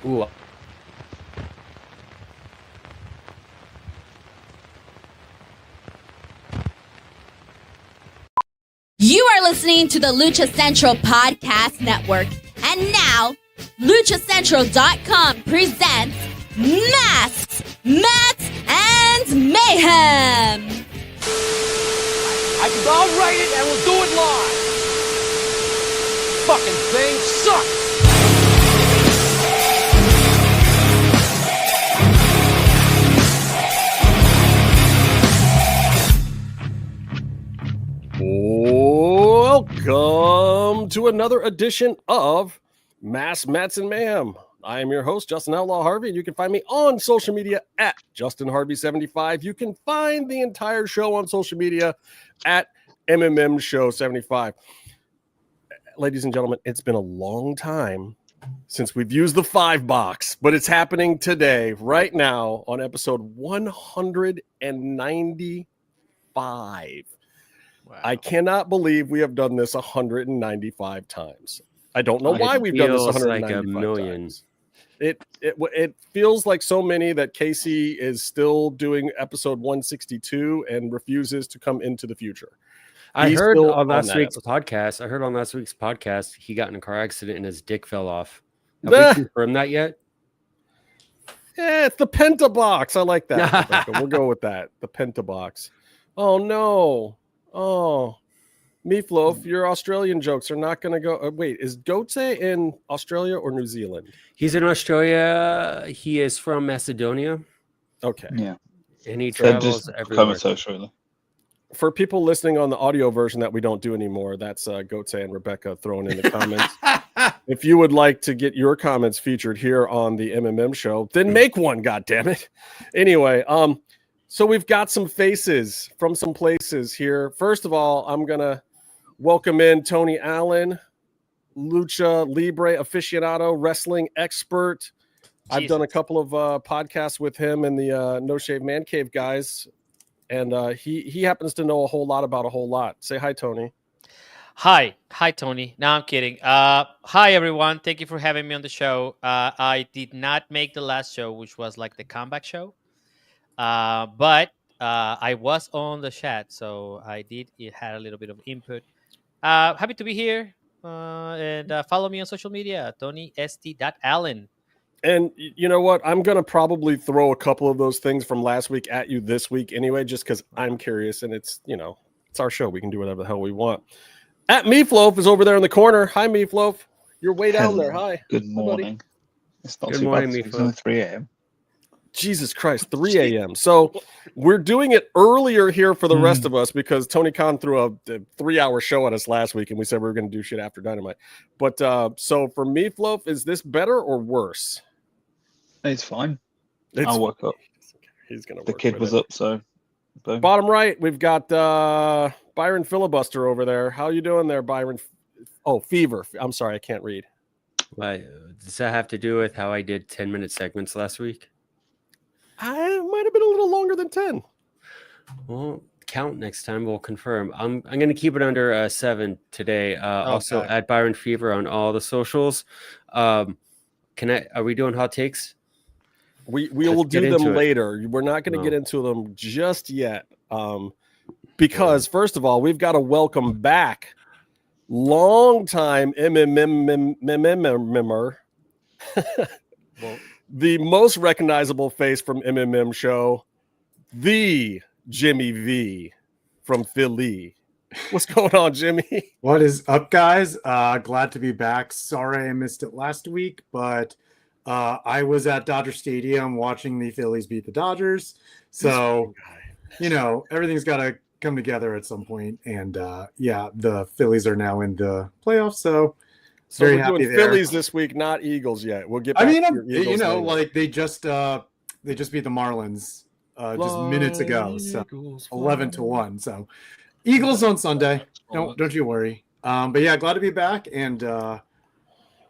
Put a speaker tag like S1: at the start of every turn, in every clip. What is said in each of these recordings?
S1: Ooh.
S2: You are listening to the Lucha Central Podcast Network. And now, LuchaCentral.com presents Masks, Mats, and Mayhem.
S3: I'll write it and we'll do it live. Fucking thing sucks.
S1: Welcome to another edition of Masks, Mats, and Mayhem. I am your host, Justin Outlaw Harvey, and you can find me on social media at JustinHarvey75. You can find the entire show on social media at MMMshow75. Ladies and gentlemen, it's been a long time since we've used the 5-box, but it's happening today, right now, on episode 195. Wow. I cannot believe we have done this 195 times. I don't know why we've done this 195 like a million times. It feels like so many that Casey is still doing episode 162 and refuses to come into the future.
S4: I heard on last week's podcast, he got in a car accident and his dick fell off. Have we confirmed that yet?
S1: Yeah, it's the Penta box. I like that. We'll go with that. The Penta box. Oh, no. Oh, Meefloaf, your Australian jokes are not going to go. Wait, is Goatse in Australia or New Zealand?
S4: He's in Australia. He is from Macedonia.
S1: Okay.
S5: Yeah.
S4: And he travels everywhere.
S1: For people listening on the audio version that we don't do anymore, that's Goatse and Rebecca throwing in the comments. If you would like to get your comments featured here on the MMM show, then make one, goddammit. Anyway, so we've got some faces from some places here. First of all, I'm going to welcome in Tony Allen, Lucha Libre aficionado, wrestling expert. Jesus. I've done a couple of podcasts with him and the No Shave Man Cave guys, and he happens to know a whole lot about a whole lot. Say hi, Tony.
S6: Hi, Tony. No, I'm kidding. Hi, everyone. Thank you for having me on the show. I did not make the last show, which was like the comeback show. But I was on the chat, so it had a little bit of input. Happy to be here, and follow me on social media, TonyST.Allen.
S1: And you know what? I'm going to probably throw a couple of those things from last week at you this week anyway, just because I'm curious, and it's our show. We can do whatever the hell we want. At Meefloaf is over there in the corner. Hi, Meefloaf. You're way down there. Hi.
S5: Good morning.
S4: It's not Good morning, Meefloaf.
S5: It's only 3 a.m.
S1: Jesus Christ, 3 a.m. So we're doing it earlier here for the rest of us because Tony Khan threw a 3-hour show at us last week, and we said we were going to do shit after Dynamite. But so for Meefloaf, is this better or worse?
S5: It's fine. I'll work up.
S1: He's going to.
S5: The kid was up, so. Boom.
S1: Bottom right, we've got Byron Filibuster over there. How you doing there, Byron? Oh, Fever. I'm sorry, I can't read.
S4: Does that have to do with how I did 10-minute segments last week?
S1: I might have been a little longer than 10.
S4: Well, count next time. We'll confirm. I'm going to keep it under 7 today. Also, add Byron Fever on all the socials. Are we doing hot takes?
S1: We will do them later. We're not going to get into them just yet. Because first of all, we've got to welcome back long-time MMMer. The most recognizable face from MMM show, the JimmyV from Philly. What's going on, Jimmy?
S7: What is up, guys? Glad to be back. Sorry I missed it last week, but I was at Dodger Stadium watching the Phillies beat the Dodgers. So, everything's got to come together at some point. And the Phillies are now in the playoffs. So very
S1: we're doing Phillies this week, not Eagles yet. We'll get back to your Eagles later.
S7: Like they just beat the Marlins just minutes ago. So 11-1. So Eagles on Sunday. Don't you worry. But yeah, glad to be back. And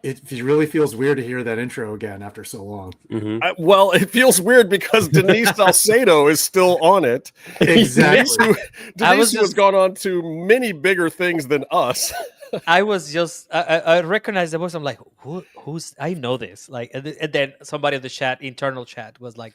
S7: it really feels weird to hear that intro again after so long.
S1: Mm-hmm. Well, it feels weird because Denise Salcedo is still on it.
S7: Exactly.
S1: Denise who has gone on to many bigger things than us.
S6: I was just I recognized the voice. I'm like, who's I know this. Like, and then somebody in the chat, internal chat, was like,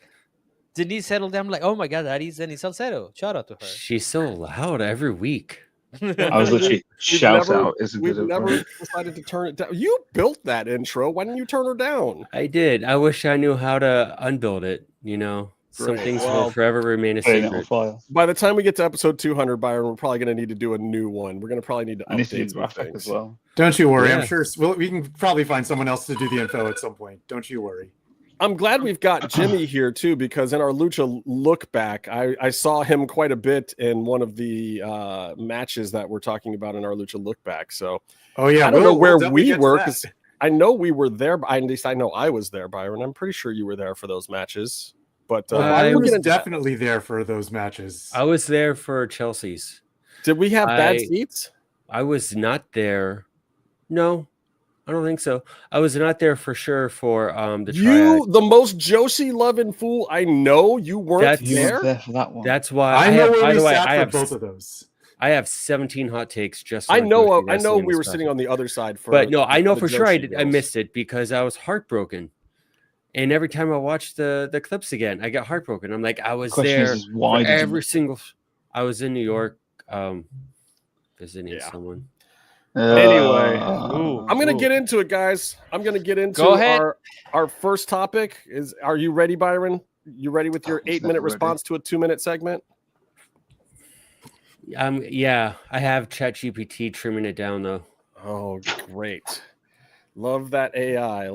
S6: Denise settled down. I'm like, oh my god, that is Denise Salcedo. Shout out to her.
S4: She's so loud every week.
S5: I was literally shout out.
S1: We've never decided to turn it down. You built that intro. Why didn't you turn her down?
S4: I did. I wish I knew how to unbuild it. You know, some
S1: Great.
S4: things
S1: Well,
S4: will forever remain a
S5: putting it on
S4: secret.
S5: file.
S1: By the time we get to episode 200, Byron, we're probably going to need to do a new one. We're going to probably need to
S5: I need to do
S1: update
S5: the
S1: some
S5: graphic
S1: things
S5: as well.
S7: Don't you worry.
S4: Yeah.
S7: I'm sure we can probably find someone else to do the info at some point. Don't you worry.
S1: I'm glad we've got Jimmy here too, because in our Lucha Lookback, I saw him quite a bit in one of the matches that we're talking about in our Lucha Lookback. So,
S7: Oh yeah,
S1: I don't know where
S7: definitely
S1: we
S7: get to
S1: were,
S7: that.
S1: 'cause I know we were there. At least I know I was there, Byron. I'm pretty sure you were there for those matches. But
S7: I
S1: we'll
S7: was
S1: get into that.
S7: definitely there for those matches.
S4: I was there for Chelsea's.
S1: Did we have bad
S4: I-
S1: seats?
S4: I was not there. No, I don't think so. I was not there for sure for the
S1: You,
S4: triad.
S1: the most Josie loving fool I know, you weren't
S4: That's-
S5: You
S1: there.
S5: weren't there for that one.
S4: That's why
S7: I
S4: I
S7: know
S4: have,
S7: where
S4: by
S7: we
S4: the way,
S7: sat
S4: I
S7: for
S4: have
S7: both of those.
S4: I have 17 hot takes just.
S1: I
S4: on
S1: know.
S4: Goofy
S1: I know
S4: Wrestling
S1: we were
S4: stuff.
S1: sitting on the other side for.
S4: But no, I know
S1: the
S4: for sure I
S1: Joshi
S4: did. I
S1: girls.
S4: missed it because I was heartbroken. And every time I watch the clips again, I get heartbroken. I'm like, I was
S5: Question
S4: there
S5: is why
S4: for
S5: did you
S4: every
S5: miss it?
S4: single. I was in New York, visiting
S1: Yeah.
S4: someone.
S1: Anyway,
S6: Ooh.
S1: I'm gonna
S6: Ooh.
S1: get into it, guys. I'm gonna get into
S6: Go ahead.
S1: our first topic. Are you ready, Byron? You ready with your
S5: I was
S1: 8-minute
S5: never ready.
S1: response to a 2-minute segment?
S4: Yeah, I have ChatGPT trimming it down though.
S1: Oh, great. Love that AI.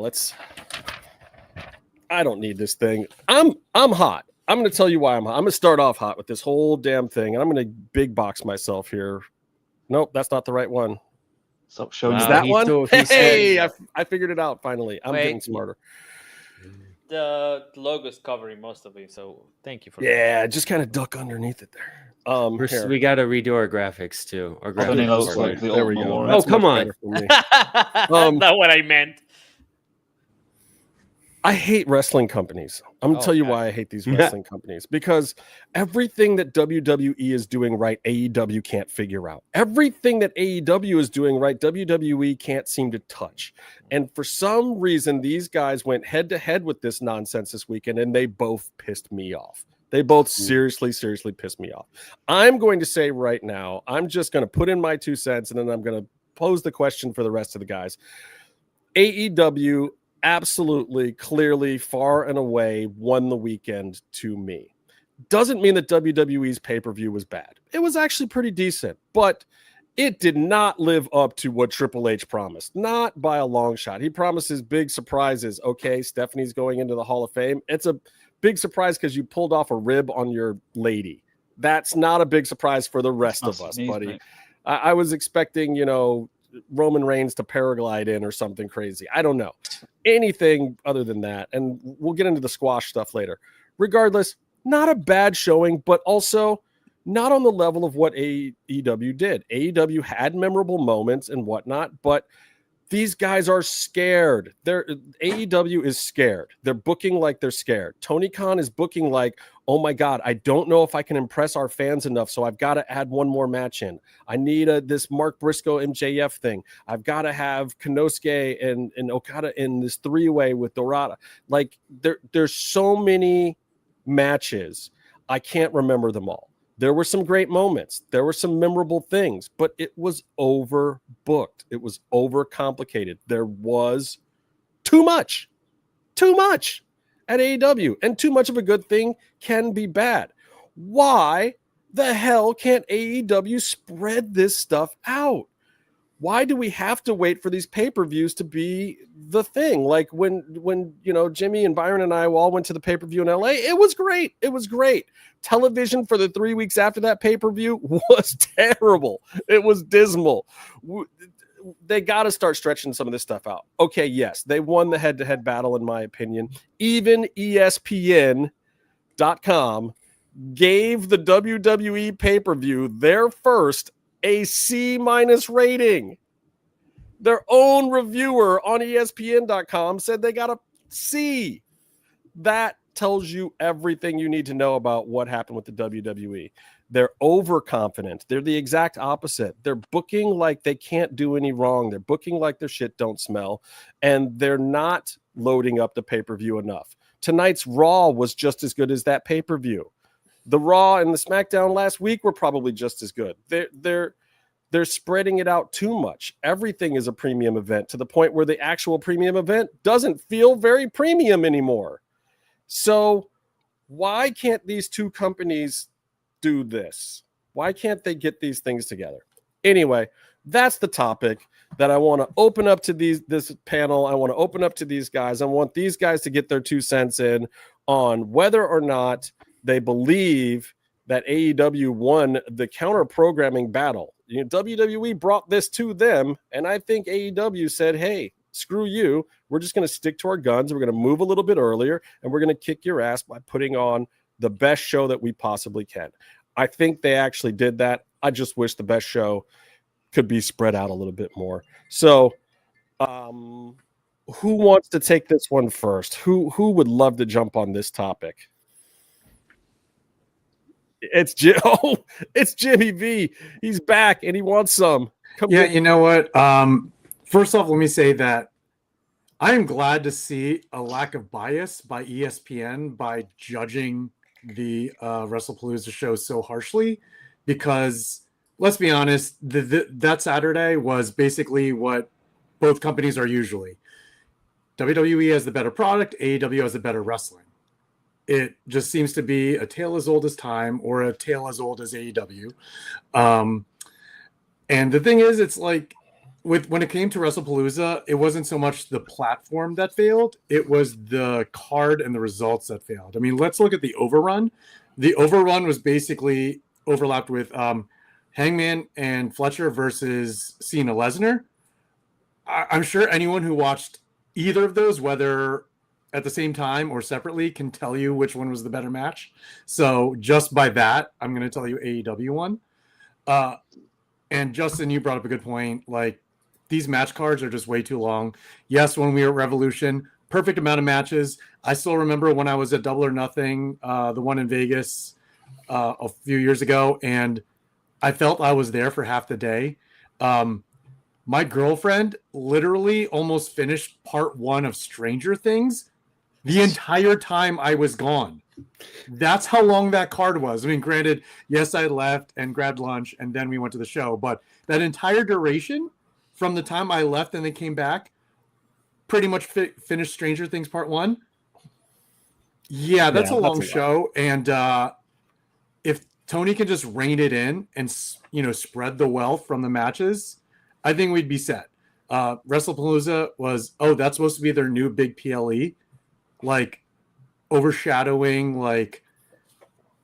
S1: I don't need this thing. I'm hot. I'm going to tell you why I'm hot. I'm going to start off hot with this whole damn thing, and I'm going to big box myself here. Nope, that's not the right one.
S5: Stop showing
S1: Is
S4: Wow,
S5: your
S1: that
S4: he's
S1: one?
S4: so- he's so-
S1: Hey, I figured it out finally. I'm
S6: Wait.
S1: getting smarter.
S6: The logo's covering most of it, so thank you for
S1: Yeah, just kind of duck underneath it there. Here.
S4: We got to redo our graphics too. Our
S5: I don't
S4: graphics.
S5: know, looks
S4: are-
S5: like the
S1: There we
S5: Ultimate
S1: go.
S5: Warrior.
S4: Oh,
S1: That's
S4: come
S1: much
S4: on.
S1: better for me.
S6: That's not what I meant.
S1: I hate wrestling companies. I'm gonna
S6: Oh,
S1: tell you
S6: God.
S1: why I hate these wrestling companies, because everything that WWE is doing right, AEW can't figure out. Everything that AEW is doing right, WWE can't seem to touch. And for some reason, these guys went head to head with this nonsense this weekend, and they both pissed me off. They both seriously pissed me off. I'm going to say right now, I'm just going to put in my 2 cents, and then I'm going to pose the question for the rest of the guys. AEW absolutely, clearly, far and away won the weekend to me. Doesn't mean that WWE's pay-per-view was bad. It was actually pretty decent, but it did not live up to what Triple H promised. Not by a long shot. He promises big surprises. Okay, Stephanie's going into the Hall of Fame. It's a big surprise because you pulled off a rib on your lady. That's not a big surprise for the rest of us, buddy. I was expecting, Roman Reigns to paraglide in or something crazy. I don't know. Anything other than that. And we'll get into the squash stuff later. Regardless, not a bad showing, but also not on the level of what AEW did. AEW had memorable moments and whatnot, but these guys are scared. AEW is scared. They're booking like they're scared. Tony Khan is booking like, oh my God, I don't know if I can impress our fans enough, so I've got to add one more match in. I need this Mark Briscoe MJF thing. I've got to have Konosuke and Okada in this 3-way with Dorada. Like there's so many matches. I can't remember them all. There were some great moments. There were some memorable things, but it was overbooked. It was overcomplicated. There was too much at AEW, and too much of a good thing can be bad. Why the hell can't AEW spread this stuff out? Why do we have to wait for these pay-per-views to be the thing? Like when Jimmy and Byron and I all went to the pay-per-view in LA, it was great. It was great. Television for the 3 weeks after that pay-per-view was terrible. It was dismal. They got to start stretching some of this stuff out. Okay, yes, they won the head-to-head battle, in my opinion. Even ESPN.com gave the WWE pay-per-view their first a C- rating. Their own reviewer on ESPN.com said they got a C. That tells you everything you need to know about what happened with the WWE. They're overconfident. They're the exact opposite. They're booking like they can't do any wrong. They're booking like their shit don't smell, and they're not loading up the pay-per-view enough. Tonight's Raw was just as good as that pay-per-view. The Raw and the SmackDown last week were probably just as good. They're spreading it out too much. Everything is a premium event to the point where the actual premium event doesn't feel very premium anymore. So why can't these two companies do this? Why can't they get these things together? Anyway, that's the topic that I want to open up to this panel. I want to open up to these guys. I want these guys to get their 2 cents in on whether or not they believe that AEW won the counter programming battle. WWE brought this to them, and I think AEW said, hey, screw you. We're just going to stick to our guns. We're going to move a little bit earlier, and we're going to kick your ass by putting on the best show that we possibly can. I think they actually did that. I just wish the best show could be spread out a little bit more. So who wants to take this one first? Who would love to jump on this topic? It's JimmyV. He's back and he wants some.
S7: You know what? First off, let me say that I am glad to see a lack of bias by ESPN by judging the Wrestlepalooza show so harshly, because let's be honest, that Saturday was basically what both companies are usually. WWE has the better product, AEW has the better wrestling. It just seems to be a tale as old as time, or a tale as old as AEW. And the thing is, it's like when it came to Wrestlepalooza, it wasn't so much the platform that failed, it was the card and the results that failed. I mean, let's look at the overrun. The overrun was basically overlapped with Hangman and Fletcher versus Cena Lesnar. I'm sure anyone who watched either of those, whether at the same time or separately, can tell you which one was the better match. So just by that, I'm going to tell you AEW won. And Justin, you brought up a good point. Like, these match cards are just way too long. Yes, when we were at Revolution, perfect amount of matches. I still remember when I was at Double or Nothing, the one in Vegas a few years ago, and I felt I was there for half the day. My girlfriend literally almost finished part 1 of Stranger Things the entire time I was gone. That's how long that card was. I mean, granted, yes, I left and grabbed lunch and then we went to the show, but that entire duration from the time I left and then came back, pretty much finished Stranger Things part 1. Yeah, that's a long show. And if Tony can just rein it in and, spread the wealth from the matches, I think we'd be set. Wrestlepalooza was, that's supposed to be their new big PLE, like overshadowing, like,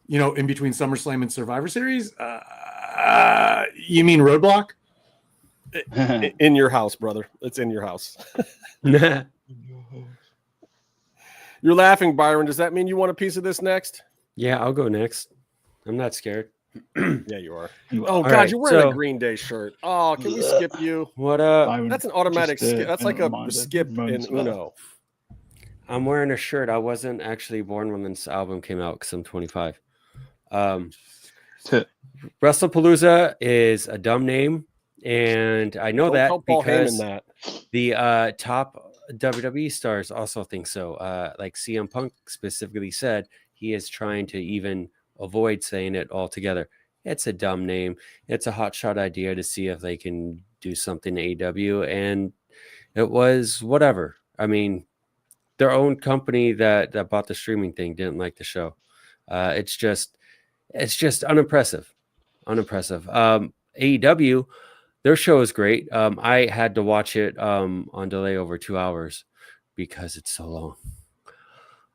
S7: in between SummerSlam and Survivor Series. You mean Roadblock?
S1: In your house, brother. It's in your house. You're laughing, Byron. Does that mean you want a piece of this next?
S4: Yeah, I'll go next. I'm not scared.
S1: Yeah, you are. Oh,
S4: All
S1: God,
S4: right,
S1: you're wearing a Green Day shirt. Oh, can we skip you?
S4: What up?
S1: That's an automatic skip. That's like a skip in Uno.
S4: I'm wearing a shirt. I wasn't actually born when this album came out because I'm 25. Wrestlepalooza is a dumb name, and I know that because the top WWE stars also think so. Like CM Punk specifically said, he is trying to even avoid saying it altogether. It's a dumb name. It's a hotshot idea to see if they can do something to AEW, and it was whatever. I mean, their own company that bought the streaming thing didn't like the show. It's just unimpressive. AEW, their show is great. I had to watch it on delay over 2 hours because it's so long,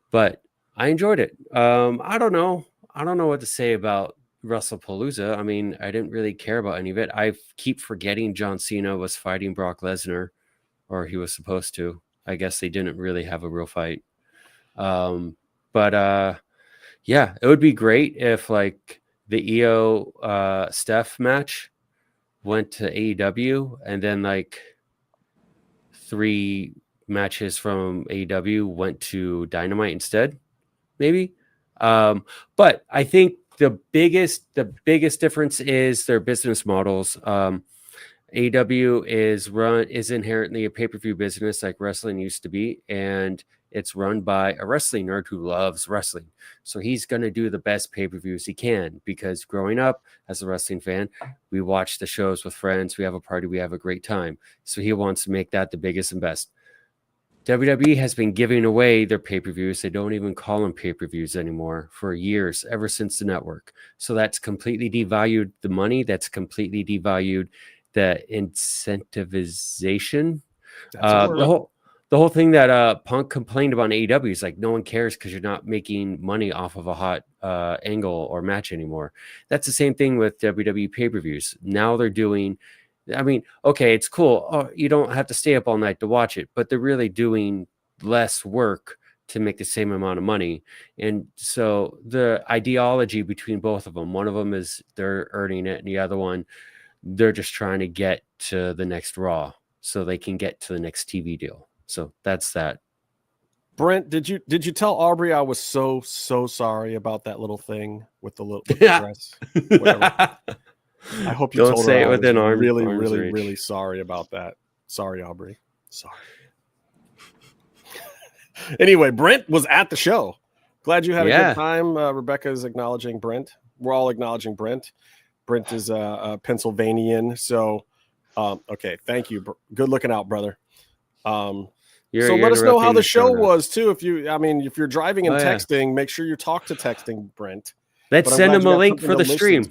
S4: but I enjoyed it. I don't know what to say about Wrestlepalooza. I mean, I didn't really care about any of it. I keep forgetting John Cena was fighting Brock Lesnar, or he was supposed to. I guess they didn't really have a real fight. But yeah, it would be great if like the EO Steph match went to AEW, and then like 3 matches from AEW went to Dynamite instead, maybe. But I think the biggest difference is their business models. AEW is inherently a pay-per-view business like wrestling used to be, and it's run by a wrestling nerd who loves wrestling. So he's going to do the best pay-per-views he can, because growing up as a wrestling fan, we watch the shows with friends, we have a party, we have a great time. So he wants to make that the biggest and best. WWE has been giving away their pay-per-views. They don't even call them pay-per-views anymore for years, ever since the network. So that's completely devalued the money. That's completely devalued the incentivization. The whole thing that Punk complained about in AEW is like, no one cares because you're not making money off of a hot angle or match anymore. That's the same thing with WWE pay-per-views. Now they're doing, I mean, okay, it's cool. Oh, you don't have to stay up all night to watch it, but they're really doing less work to make the same amount of money. And so the ideology between both of them, one of them is they're earning it, and the other one, they're just trying to get to the next Raw so they can get to the next TV deal. So that's that.
S1: Brent, did you tell Aubrey I was so sorry about that little thing with the dress? Whatever. I hope you
S4: Don't
S1: told
S4: say
S1: her
S4: it within
S1: I was
S4: arm's reach.
S1: really sorry about that. Sorry, Aubrey. Sorry. Anyway, Brent was at the show. Glad you had a good time. Rebecca is acknowledging Brent. We're all acknowledging Brent. Brent is a Pennsylvanian. So, okay. Thank you. Good looking out, brother. So let us know how the show was too. If you're driving and texting, make sure you talk to texting Brent.
S4: Let's send him a link for the stream.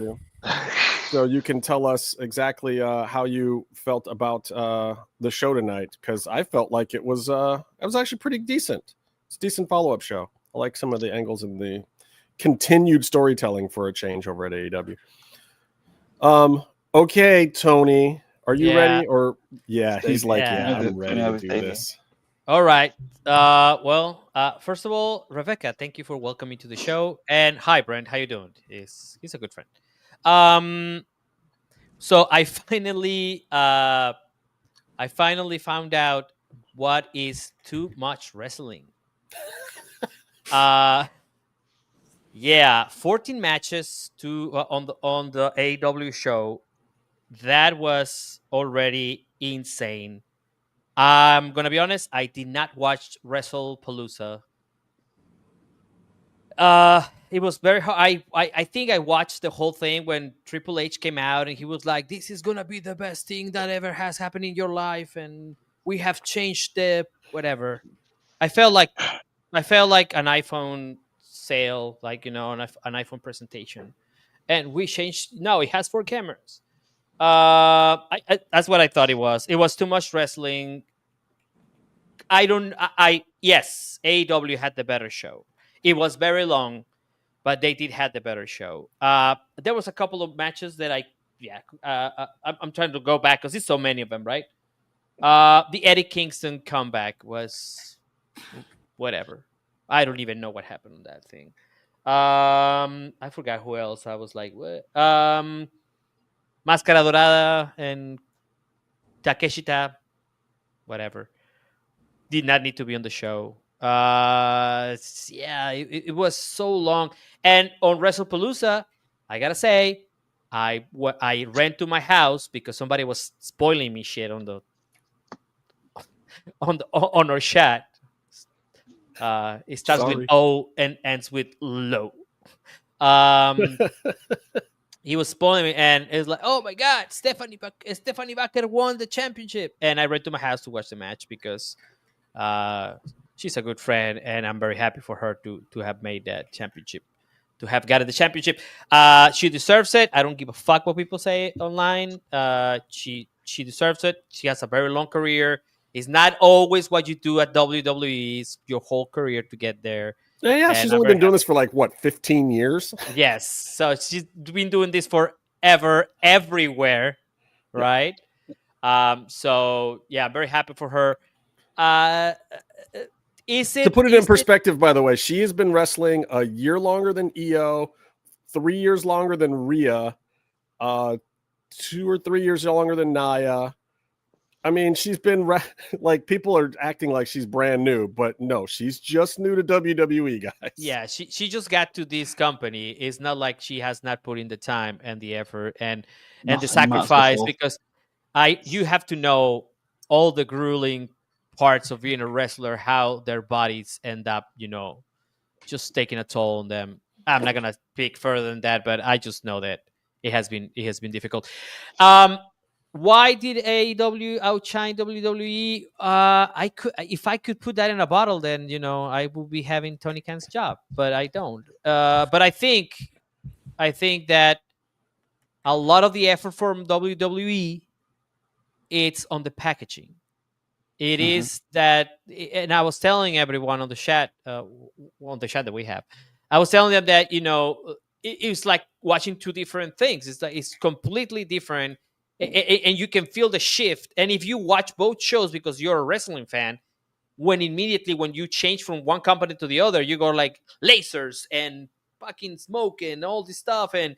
S1: So you can tell us exactly how you felt about the show tonight, because I felt like it was actually pretty decent. It's a decent follow-up show. I like some of the angles and the continued storytelling for a change over at AEW. Okay, Tony, are you ready? Or he's like, I'm ready to do this.
S6: All right. First of all, Rebecca, thank you for welcoming me to the show. And hi, Brent. How you doing? He's a good friend. So I finally found out what is too much wrestling. 14 matches on the AEW show. That was already insane. I'm gonna be honest, I did not watch Wrestlepalooza. It was very hard. I think I watched the whole thing when Triple H came out and he was like, "This is gonna be the best thing that ever has happened in your life, and we have changed the whatever." I felt like an iPhone sale, like, an iPhone presentation, and we changed. No, it has 4 cameras. That's what I thought it was. It was too much wrestling. Yes, AEW had the better show. It was very long, but they did have the better show. There was a couple of matches that I'm trying to go back because there's so many of them, right? The Eddie Kingston comeback was whatever. I don't even know what happened on that thing. I forgot who else. I was like, what? Máscara Dorada and Takeshita, whatever. Did not need to be on the show. It was so long. And on Wrestlepalooza, I gotta say, I ran to my house because somebody was spoiling me shit on our chat. It starts with O and ends with low. He was spoiling me, and it was like, "Oh my God, Stephanie Baker won the championship!" And I ran to my house to watch the match because she's a good friend, and I'm very happy for her to have made that championship, to have gotten the championship. She deserves it. I don't give a fuck what people say online. She deserves it. She has a very long career. It's not always what you do at WWE. It's your whole career to get there.
S1: Yeah, she's only been doing this for 15 years?
S6: Yes. So she's been doing this forever, everywhere, right? So, yeah, I'm very happy for her. To
S1: put it in perspective, by the way, she has been wrestling a year longer than EO, 3 years longer than Rhea, 2 or 3 years longer than Nia, I mean, she's been like people are acting like she's brand new, but no, she's just new to WWE, guys.
S6: Yeah, she just got to this company. It's not like she has not put in the time and the effort and the
S5: Nothing
S6: sacrifice,
S5: before.
S6: because you have to know all the grueling parts of being a wrestler, how their bodies end up, just taking a toll on them. I'm not gonna speak further than that, but I just know that it has been difficult. Why did AEW outshine WWE? If I could put that in a bottle, then I would be having Tony Khan's job, but I don't. But I think that a lot of the effort from WWE, it's on the packaging. It is that, and I was telling everyone on the chat that we have, I was telling them that it's like watching two different things. It's completely different. And you can feel the shift. And if you watch both shows because you're a wrestling fan, when you change from one company to the other, you go like lasers and fucking smoke and all this stuff, and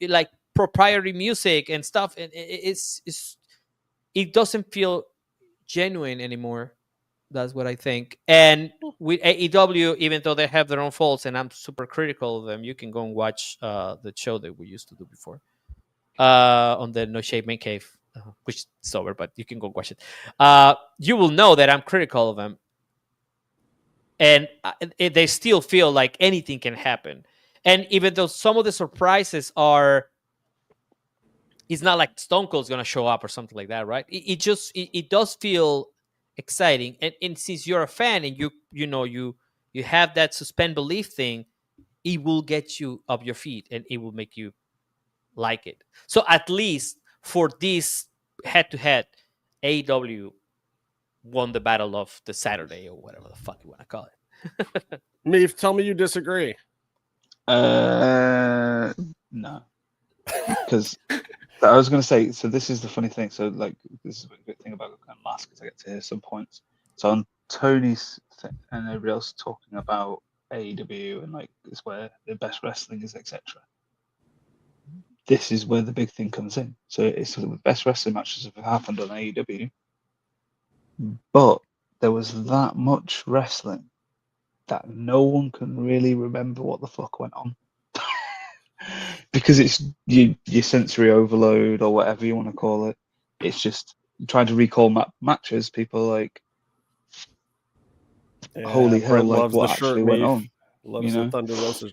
S6: like proprietary music and stuff, and it doesn't feel genuine anymore. That's what I think. And with AEW, even though they have their own faults, and I'm super critical of them, you can go and watch the show that we used to do before. On the No Shave Man Cave, which is over, but you can go watch it. You will know that I'm critical of them, and they still feel like anything can happen. And even though some of the surprises it's not like Stone Cold's gonna show up or something like that, right? It does feel exciting, and since you're a fan and you have that suspend belief thing, it will get you up your feet and it will make you like it. So at least for this head-to-head, AEW won the battle of the Saturday, or whatever the fuck you want to call it.
S1: Meef, tell me you disagree.
S5: No, because I was going to say. So this is the funny thing. So like, this is a good thing about looking at masks, because I get to hear some points. So on Tony's thing and everybody else talking about AEW and like it's where the best wrestling is, etc. This is where the big thing comes in. So it's the best wrestling matches have happened on AEW, but there was that much wrestling that no one can really remember what the fuck went on. Because it's your sensory overload or whatever you want to call it. It's just trying to recall matches. People are like, holy hell, like what actually went on.
S1: Loves the Thunder Rosa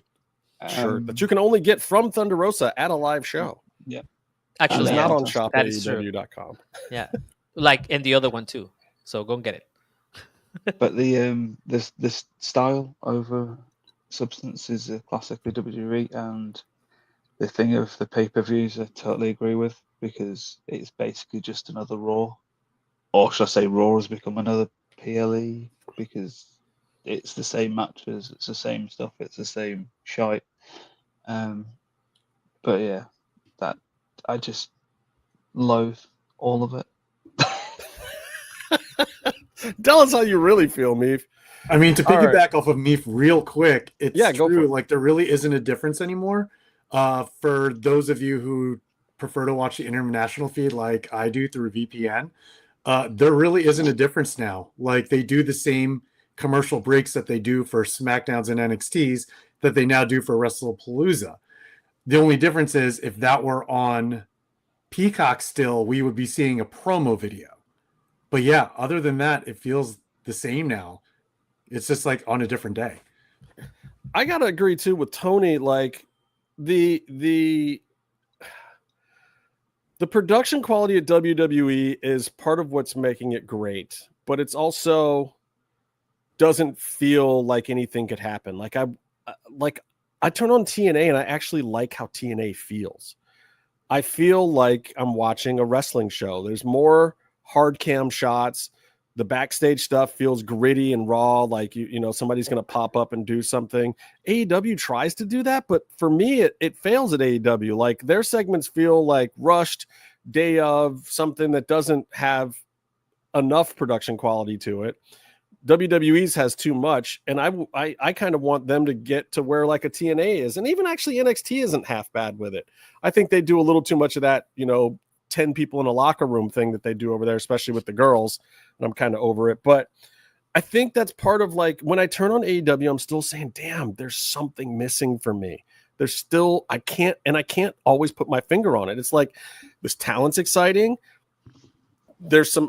S1: shirt that you can only get from Thunder Rosa at a live show.
S5: Yeah.
S6: Actually,
S1: it's not on shopaew.com.
S6: Yeah. And the other one too. So go and get it.
S5: But this style over substance is a classic for WWE, and the thing of the pay-per-views I totally agree with, because it's basically just another Raw. Or should I say Raw has become another PLE, because it's the same matches, it's the same stuff, it's the same shite. But yeah, that I just loathe all of it.
S1: Tell us how you really feel, Meef.
S7: I mean, to piggyback off of Meef real quick, it's
S1: go for
S7: true.
S1: it.
S7: Like, there really isn't a difference anymore. For those of you who prefer to watch the international feed like I do through VPN, there really isn't a difference now. Like, they do the same commercial breaks that they do for SmackDowns and NXTs that they now do for Wrestlepalooza. The only difference is if that were on Peacock still, we would be seeing a promo video. But yeah, other than that, it feels the same now. It's just like on a different day.
S1: I gotta agree too with Tony. Like the production quality at WWE is part of what's making it great, but it's also doesn't feel like anything could happen. Like I turn on TNA and I actually like how TNA feels. I feel like I'm watching a wrestling show. There's more hard cam shots. The backstage stuff feels gritty and raw, like you know somebody's going to pop up and do something. AEW tries to do that, but for me, it fails at AEW. Like their segments feel like rushed, day of, something that doesn't have enough production quality to it. WWE's has too much, and I kind of want them to get to where like a TNA is, and even actually NXT isn't half bad with it. I think they do a little too much of that, you know, 10 people in a locker room thing that they do over there, especially with the girls. And I'm kind of over it. But I think that's part of like when I turn on AEW, I'm still saying, damn, there's something missing for me. There's still, I can't always put my finger on it. It's like this talent's exciting.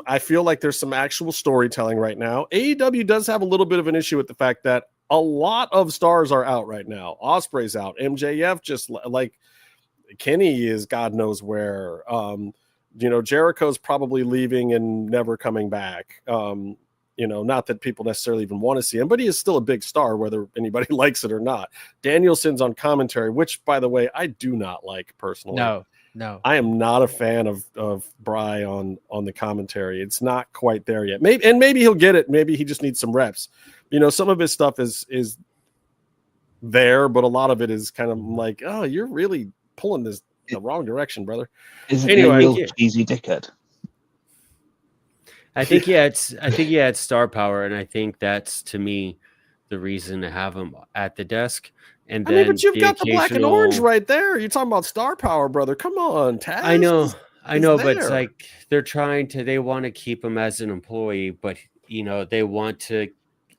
S1: I feel like there's some actual storytelling right now. AEW does have a little bit of an issue with the fact that a lot of stars are out right now. Osprey's out. MJF just like Kenny is God knows where. Jericho's probably leaving and never coming back. Not that people necessarily even want to see him, but he is still a big star, whether anybody likes it or not. Danielson's on commentary, which, by the way, I do not like personally.
S6: No.
S1: I am not a fan of Bry on the commentary. It's not quite there yet. Maybe he'll get it. Maybe he just needs some reps. Some of his stuff is there, but a lot of it is kind of like, oh, you're really pulling this in the wrong direction, brother.
S5: Isn't he a real cheesy dickhead?
S4: I think he had star power, and I think that's, to me, the reason to have him at the desk. And then
S1: but you've got the black and orange right there. You're talking about star power, brother. Come on, Taz.
S4: I know, but it's like they want to keep him as an employee, but they want to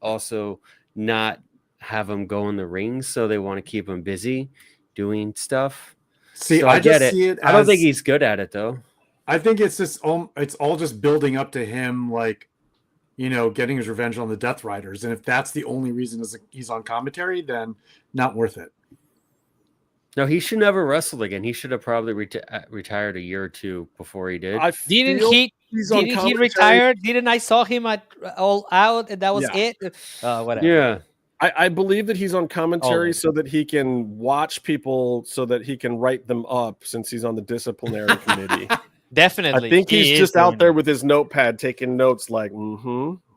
S4: also not have him go in the ring, so they want to keep him busy doing stuff.
S7: See,
S4: so
S7: I
S4: get
S7: just
S4: it.
S7: see it.
S4: I don't think he's good at it though.
S7: I think it's just it's all just building up to him, like, getting his revenge on the Death Riders. And if that's the only reason he's on commentary, then not worth it.
S4: No, he should never wrestle again. He should have probably retired a year or two before he did.
S6: Didn't he retire? Didn't I saw him at All Out and that was it? Whatever.
S4: Yeah.
S1: I believe that he's on commentary so that he can watch people, so that he can write them up, since he's on the disciplinary committee.
S6: Definitely.
S1: I think he's just out there with his notepad taking notes like,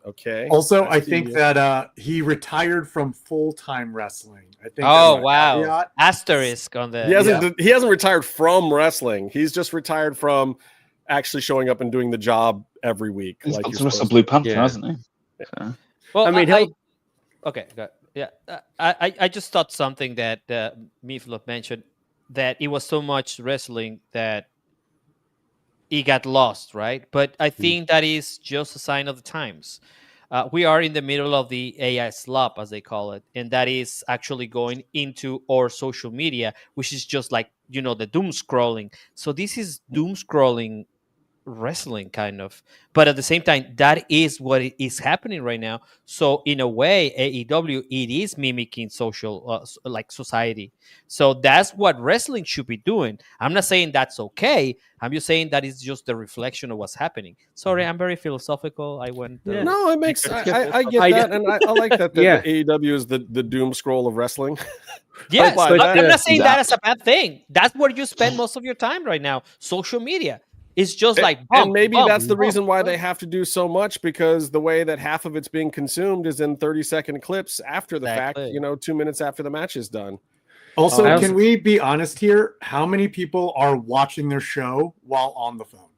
S1: okay.
S7: Also, I think that he retired from full-time wrestling. I think.
S6: Oh, wow. Asterisk on the...
S1: He hasn't retired from wrestling. He's just retired from actually showing up and doing the job every week.
S5: He's got to wrestle Blue Panther, hasn't he? So.
S6: Well,
S4: I mean,
S6: okay, go ahead. Yeah. I just thought something that Meefloaf mentioned, that it was so much wrestling that he got lost, right? But I think that is just a sign of the times. We are in the middle of the AI slop, as they call it, and that is actually going into our social media, which is just like, the doom scrolling. So this is doom scrolling wrestling, kind of, but at the same time, that is what is happening right now. So in a way, AEW, it is mimicking social like society. So that's what wrestling should be doing. I'm not saying that's okay. I'm just saying that is just the reflection of what's happening. Sorry, I'm very philosophical. I went
S1: no, it makes I get that, and I like that AEW is the doom scroll of wrestling.
S6: Yes, but I'm not saying that as a bad thing. That's where you spend most of your time right now, social media. It's just like,
S1: and maybe that's the reason why they have to do so much, because the way that half of it's being consumed is in 30-second clips after the fact, 2 minutes after the match is done.
S7: Also, can we be honest here? How many people are watching their show while on the phone?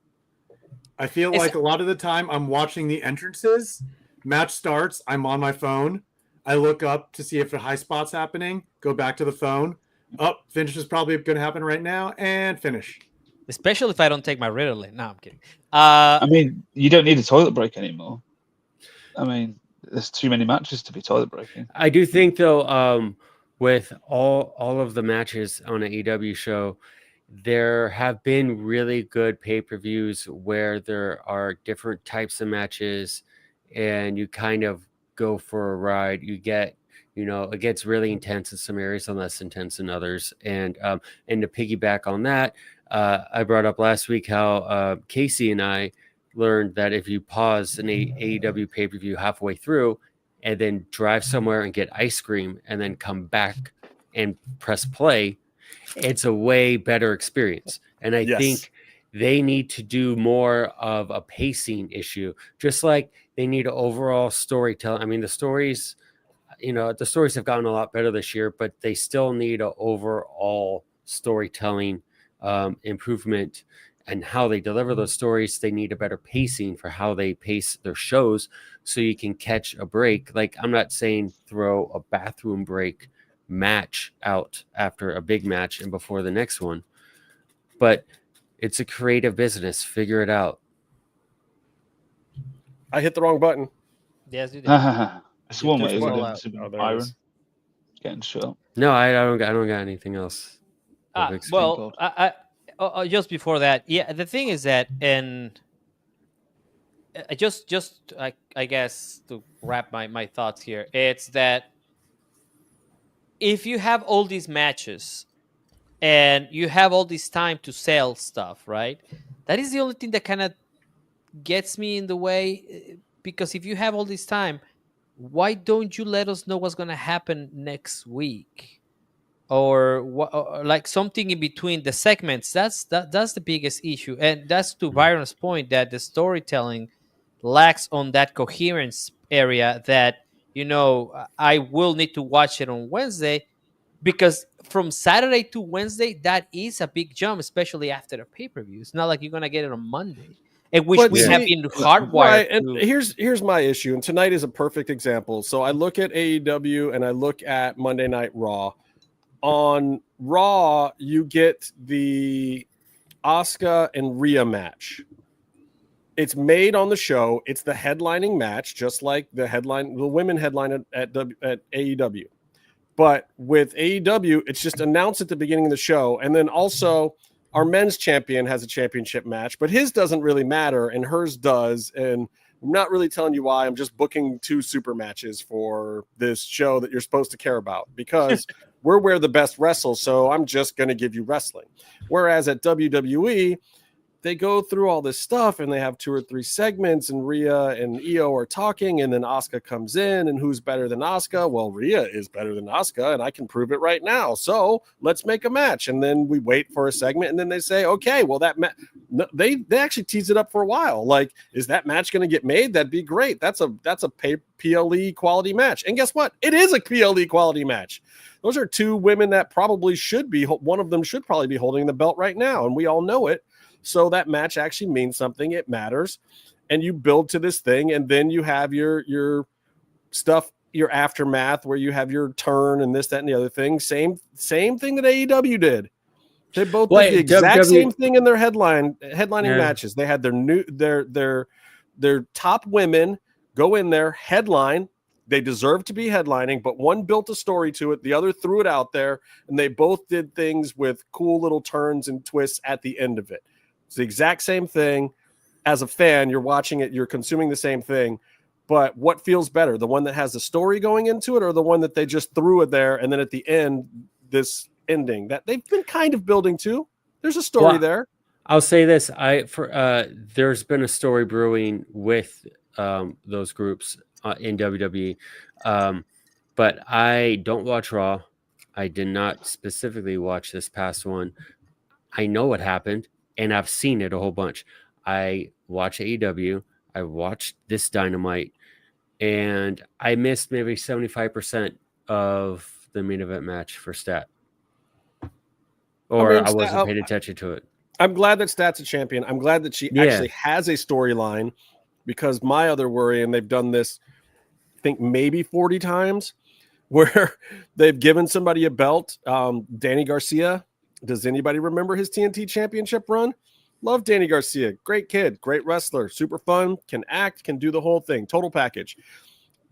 S7: I feel like a lot of the time I'm watching the entrances, match starts, I'm on my phone. I look up to see if a high spot's happening, go back to the phone. Finish is probably going to happen right now, and finish.
S6: Especially if I don't take my Ritalin. No, I'm kidding.
S5: I mean, you don't need a toilet break anymore. I mean, there's too many matches to be toilet breaking.
S4: I do think, though, with all of the matches on an AEW show, there have been really good pay-per-views where there are different types of matches, and you kind of go for a ride. You get, it gets really intense in some areas and less intense in others. And to piggyback on that, I brought up last week how Casey and I learned that if you pause an AEW pay-per-view halfway through and then drive somewhere and get ice cream and then come back and press play, it's a way better experience. And I think they need to do more of a pacing issue, just like they need an overall storytelling. I mean, the stories have gotten a lot better this year, but they still need an overall storytelling improvement, and how they deliver those stories. They need a better pacing for how they pace their shows, so you can catch a break. Like, I'm not saying throw a bathroom break match out after a big match and before the next one, but It's a creative business. Figure it out.
S1: I hit the wrong button.
S6: Yes, you did.
S5: It's one way,
S6: Push
S5: isn't
S6: roll
S5: it?
S6: out.
S5: It's been
S1: Oh, there it
S5: Byron
S1: is.
S5: getting shut.
S4: No, I don't got anything else. No big screen.
S6: Well, just before that, yeah, the thing is that, and I guess to wrap my thoughts here, it's that if you have all these matches and you have all this time to sell stuff, right? That is the only thing that kind of gets me in the way, because if you have all this time, why don't you let us know what's going to happen next week? Or like something in between the segments. That's the biggest issue, and that's to Byron's point that the storytelling lacks on that coherence area. That I will need to watch it on Wednesday, because from Saturday to Wednesday, that is a big jump, especially after the pay-per-view. It's not like you're gonna get it on Monday, in which
S1: But
S6: we
S1: see,
S6: have been hardwired.
S1: Right, and
S6: to,
S1: here's my issue, and tonight is a perfect example. So I look at AEW and I look at Monday Night Raw. On Raw, you get the Asuka and Rhea match. It's made on the show. It's the headlining match, just like the women headline at AEW. But with AEW, it's just announced at the beginning of the show, and then also our men's champion has a championship match, but his doesn't really matter, and hers does. And I'm not really telling you why. I'm just booking 2 super matches for this show that you're supposed to care about, because we're where the best wrestle, so I'm just going to give you wrestling. Whereas at WWE, they go through all this stuff and they have 2 or 3 segments, and Rhea and Io are talking, and then Asuka comes in, and who's better than Asuka? Well, Rhea is better than Asuka, and I can prove it right now. So let's make a match. And then we wait for a segment, and then they say, okay, well, they actually tease it up for a while. Like, is that match going to get made? That'd be great. That's a PLE quality match. And guess what? It is a PLE quality match. Those are 2 women that probably should be, one of them should probably be holding the belt right now, and we all know it. So that match actually means something. It matters. And you build to this thing, and then you have your stuff, your aftermath, where you have your turn and this, that, and the other thing. Same thing that AEW did. They both did the exact same thing in their headlining matches. They had their top women go in there, headline. They deserved to be headlining, but one built a story to it. The other threw it out there, and they both did things with cool little turns and twists at the end of it. It's the exact same thing. As a fan, you're watching it, you're consuming the same thing, but what feels better? The one that has the story going into it, or the one that they just threw it there, and then at the end, this ending that they've been kind of building to? There's a story there.
S4: I'll say this. There's been a story brewing with those groups in WWE, but I don't watch Raw. I did not specifically watch this past one. I know what happened, and I've seen it a whole bunch. I watch AEW. I watched this Dynamite, and I missed maybe 75% of the main event match for Stat. I wasn't paying attention to it.
S1: I'm glad that Stat's a champion. I'm glad that she actually has a storyline, because my other worry, and they've done this, I think maybe 40 times, where they've given somebody a belt. Danny Garcia. Does anybody remember his TNT championship run? Love Danny Garcia. Great kid, great wrestler, super fun, can act, can do the whole thing, total package.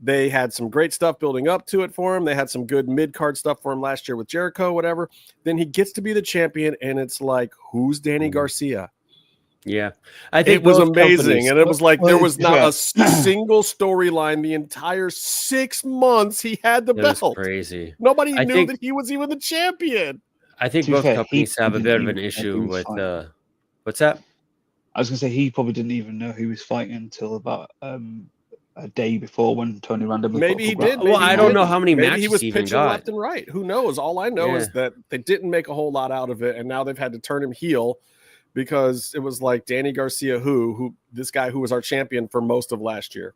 S1: They had some great stuff building up to it for him. They had some good mid-card stuff for him last year with Jericho, whatever. Then he gets to be the champion, and it's like, who's Danny Garcia?
S4: Yeah. I think
S1: it was amazing. And it was like there was not a single storyline the entire 6 months he had the belt.
S4: Was crazy.
S1: Nobody knew that he was even the champion.
S4: I think both companies have a bit of an issue with what's that?
S5: I was going to say he probably didn't even know he was fighting until about a day before, when Tony randomly.
S1: Maybe he did.
S4: Well, I don't know how many matches
S1: he was
S4: even
S1: pitching
S4: got.
S1: left and right. Who knows? All I know is that they didn't make a whole lot out of it, and now they've had to turn him heel, because it was like Danny Garcia, who this guy who was our champion for most of last year.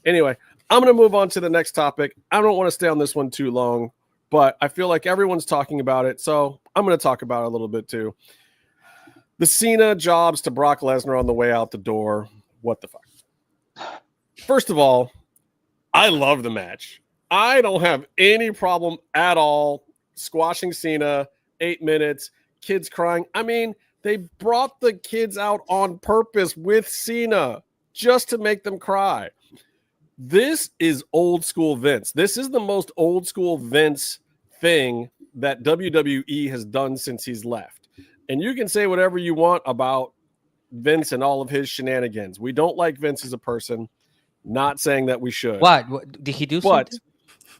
S1: Anyway, I'm going to move on to the next topic. I don't want to stay on this one too long, but I feel like everyone's talking about it, so I'm going to talk about it a little bit too. The Cena jobs to Brock Lesnar on the way out the door. What the fuck? First of all, I love the match. I don't have any problem at all squashing Cena, 8 minutes, kids crying. I mean, They brought the kids out on purpose with Cena just to make them cry. This is old school Vince. This is the most old school Vince thing that WWE has done since he's left. And you can say whatever you want about Vince and all of his shenanigans. We don't like Vince as a person. Not saying that we should.
S6: What did he do?
S1: But
S6: something?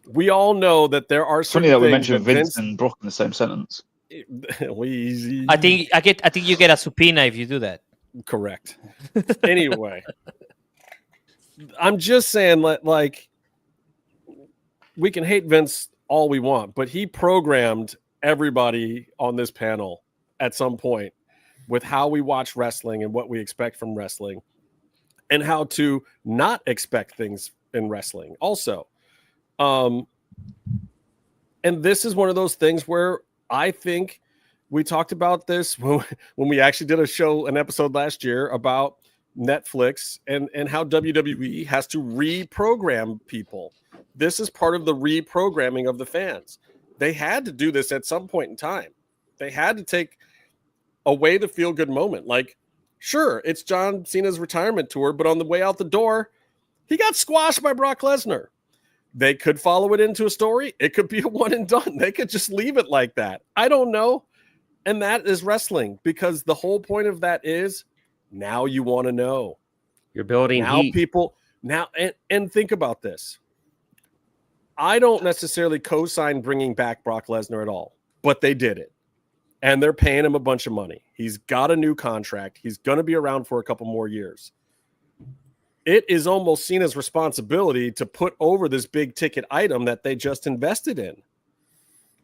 S1: we all know that there are
S5: It's funny
S1: certain
S5: that we
S1: things
S5: mentioned
S1: that
S5: Vince and Brock in the same sentence.
S6: I think you get a subpoena if you do that.
S1: Correct. Anyway, I'm just saying, like, we can hate Vince all we want, but he programmed everybody on this panel at some point with how we watch wrestling and what we expect from wrestling and how to not expect things in wrestling also. And this is one of those things where I think we talked about this when we actually did an episode last year about Netflix and how WWE has to reprogram people. This is part of the reprogramming of the fans. They had to do this at some point in time. They had to take away the feel-good moment. Like, sure, it's John Cena's retirement tour, but on the way out the door, he got squashed by Brock Lesnar. They could follow it into a story. It could be a one and done. They could just leave it like that. I don't know. And that is wrestling, because the whole point of that is now you want to know.
S4: You're building
S1: now
S4: heat.
S1: People now, and think about this. I don't necessarily co-sign bringing back Brock Lesnar at all, but they did it. And they're paying him a bunch of money. He's got a new contract. He's going to be around for a couple more years. It is almost Cena's responsibility to put over this big ticket item that they just invested in.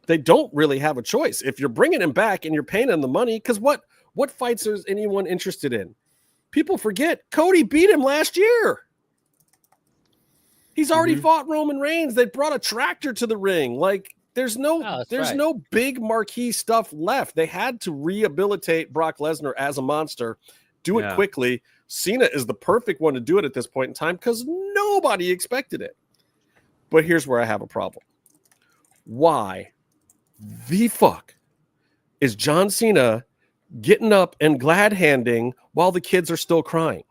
S1: They don't really have a choice. If you're bringing him back and you're paying him the money, because what fights is anyone interested in? People forget Cody beat him last year. He's already fought Roman Reigns. They brought a tractor to the ring. Like, there's no big marquee stuff left. They had to rehabilitate Brock Lesnar as a monster, do it quickly. Cena is the perfect one to do it at this point in time because nobody expected it. But here's where I have a problem. Why the fuck is John Cena getting up and glad handing while the kids are still crying?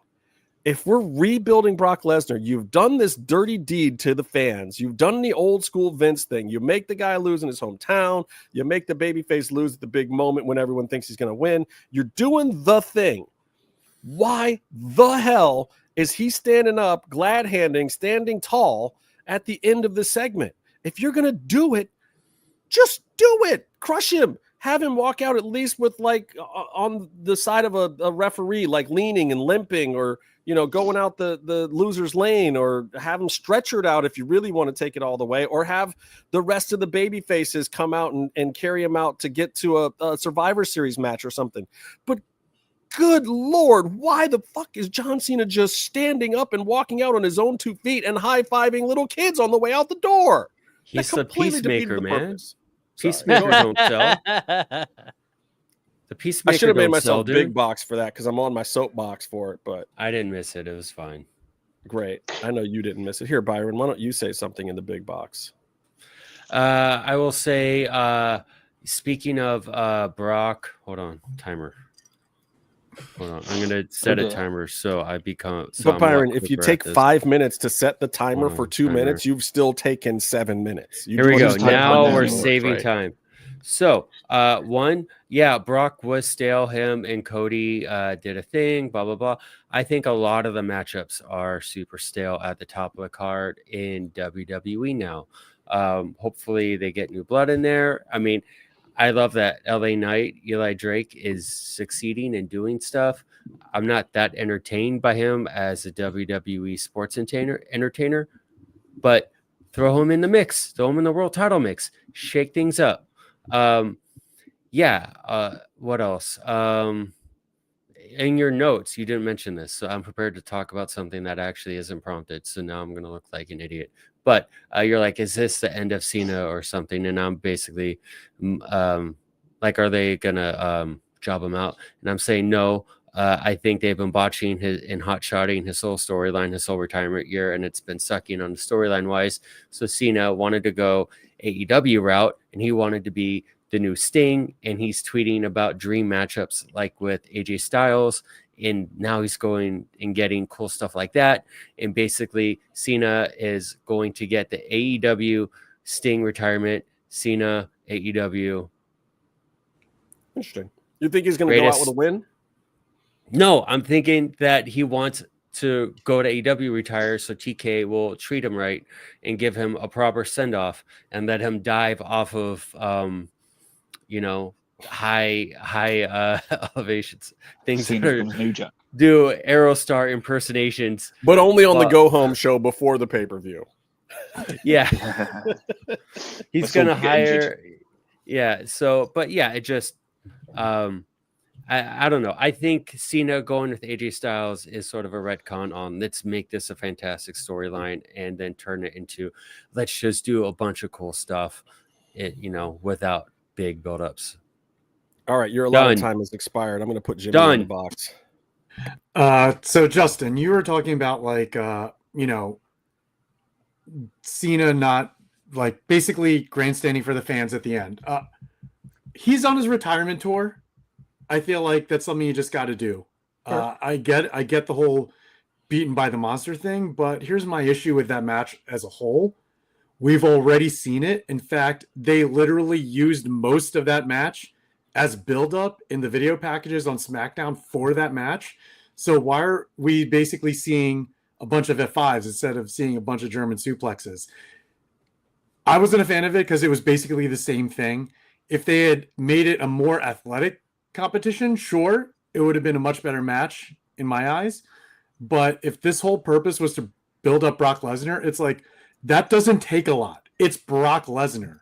S1: If we're rebuilding Brock Lesnar, you've done this dirty deed to the fans. You've done the old school Vince thing. You make the guy lose in his hometown. You make the babyface lose at the big moment when everyone thinks he's going to win. You're doing the thing. Why the hell is he standing up, glad handing, standing tall at the end of the segment? If you're going to do it, just do it. Crush him. Have him walk out at least with, like, on the side of a referee, like leaning and limping, or, you know, going out the loser's lane, or have him stretchered out if you really want to take it all the way, or have the rest of the baby faces come out and carry him out to get to a Survivor Series match or something. But good Lord, why the fuck is John Cena just standing up and walking out on his own 2 feet and high-fiving little kids on the way out the door?
S4: He's the peacemaker, man.
S1: Purpose.
S4: Peacemaker don't sell. The peacemaker.
S1: I should have made
S4: don't
S1: myself
S4: sell,
S1: big
S4: dude.
S1: box for that because I'm on my soapbox for it, but
S4: I didn't miss it. It was fine.
S1: Great. I know you didn't miss it. Here, Byron, why don't you say something in the big box?
S4: I will say, speaking of Brock, hold on, timer. Hold on, I'm gonna set a timer so I become. So
S1: But Byron, if you take 5 minutes to set the timer for 2
S4: timer.
S1: minutes, you've still taken 7 minutes.
S4: Here we go.
S5: just type
S4: Now
S5: one
S4: we're
S5: down.
S4: saving
S1: Right.
S4: time. So, Brock was stale. Him and Cody did a thing, blah, blah, blah. I think a lot of the matchups are super stale at the top of the card in WWE now. Hopefully they get new blood in there. I mean, I love that LA Knight, Eli Drake, is succeeding and doing stuff. I'm not that entertained by him as a WWE sports entertainer, but throw him in the mix, throw him in the world title mix, shake things up. What else? In your notes, you didn't mention this, so I'm prepared to talk about something that actually isn't prompted. So now I'm going to look like an idiot. But you're like, is this the end of Cena or something? And I'm basically like, are they going to job him out? And I'm saying no. I think they've been botching and hot-shotting his whole storyline, his whole retirement year, and it's been sucking on the storyline-wise. So Cena wanted to go AEW route, and he wanted to be the new Sting, and he's tweeting about dream matchups like with AJ Styles, and now he's going and getting cool stuff like that. And basically, Cena is going to get the AEW Sting retirement. Cena, AEW.
S1: Interesting. You think he's going to go out with a win?
S4: No, I'm thinking that he wants to go to AEW, retire, so TK will treat him right and give him a proper send-off and let him dive off of, high elevations. Things that are,
S5: New Jack.
S4: do Aerostar impersonations.
S1: But only on the go-home show before the pay-per-view.
S4: Yeah. He's going to hire... Yeah, so, but yeah, it just... I don't know. I think Cena going with AJ Styles is sort of a retcon on let's make this a fantastic storyline and then turn it into let's just do a bunch of cool stuff, without big buildups.
S1: All right, your allotted time has expired. I'm going to put Jimmy in the box.
S7: So Justin, you were talking about Cena not like basically grandstanding for the fans at the end. He's on his retirement tour. I feel like that's something you just got to do.
S1: Sure.
S7: I get the whole beaten by the monster thing, but here's my issue with that match as a whole. We've already seen it. In fact, they literally used most of that match as build-up in the video packages on SmackDown for that match. So why are we basically seeing a bunch of F5s instead of seeing a bunch of German suplexes? I wasn't a fan of it because it was basically the same thing. If they had made it a more athletic competition, sure, it would have been a much better match in my eyes. But if this whole purpose was to build up Brock Lesnar, it's like that doesn't take a lot. It's Brock Lesnar.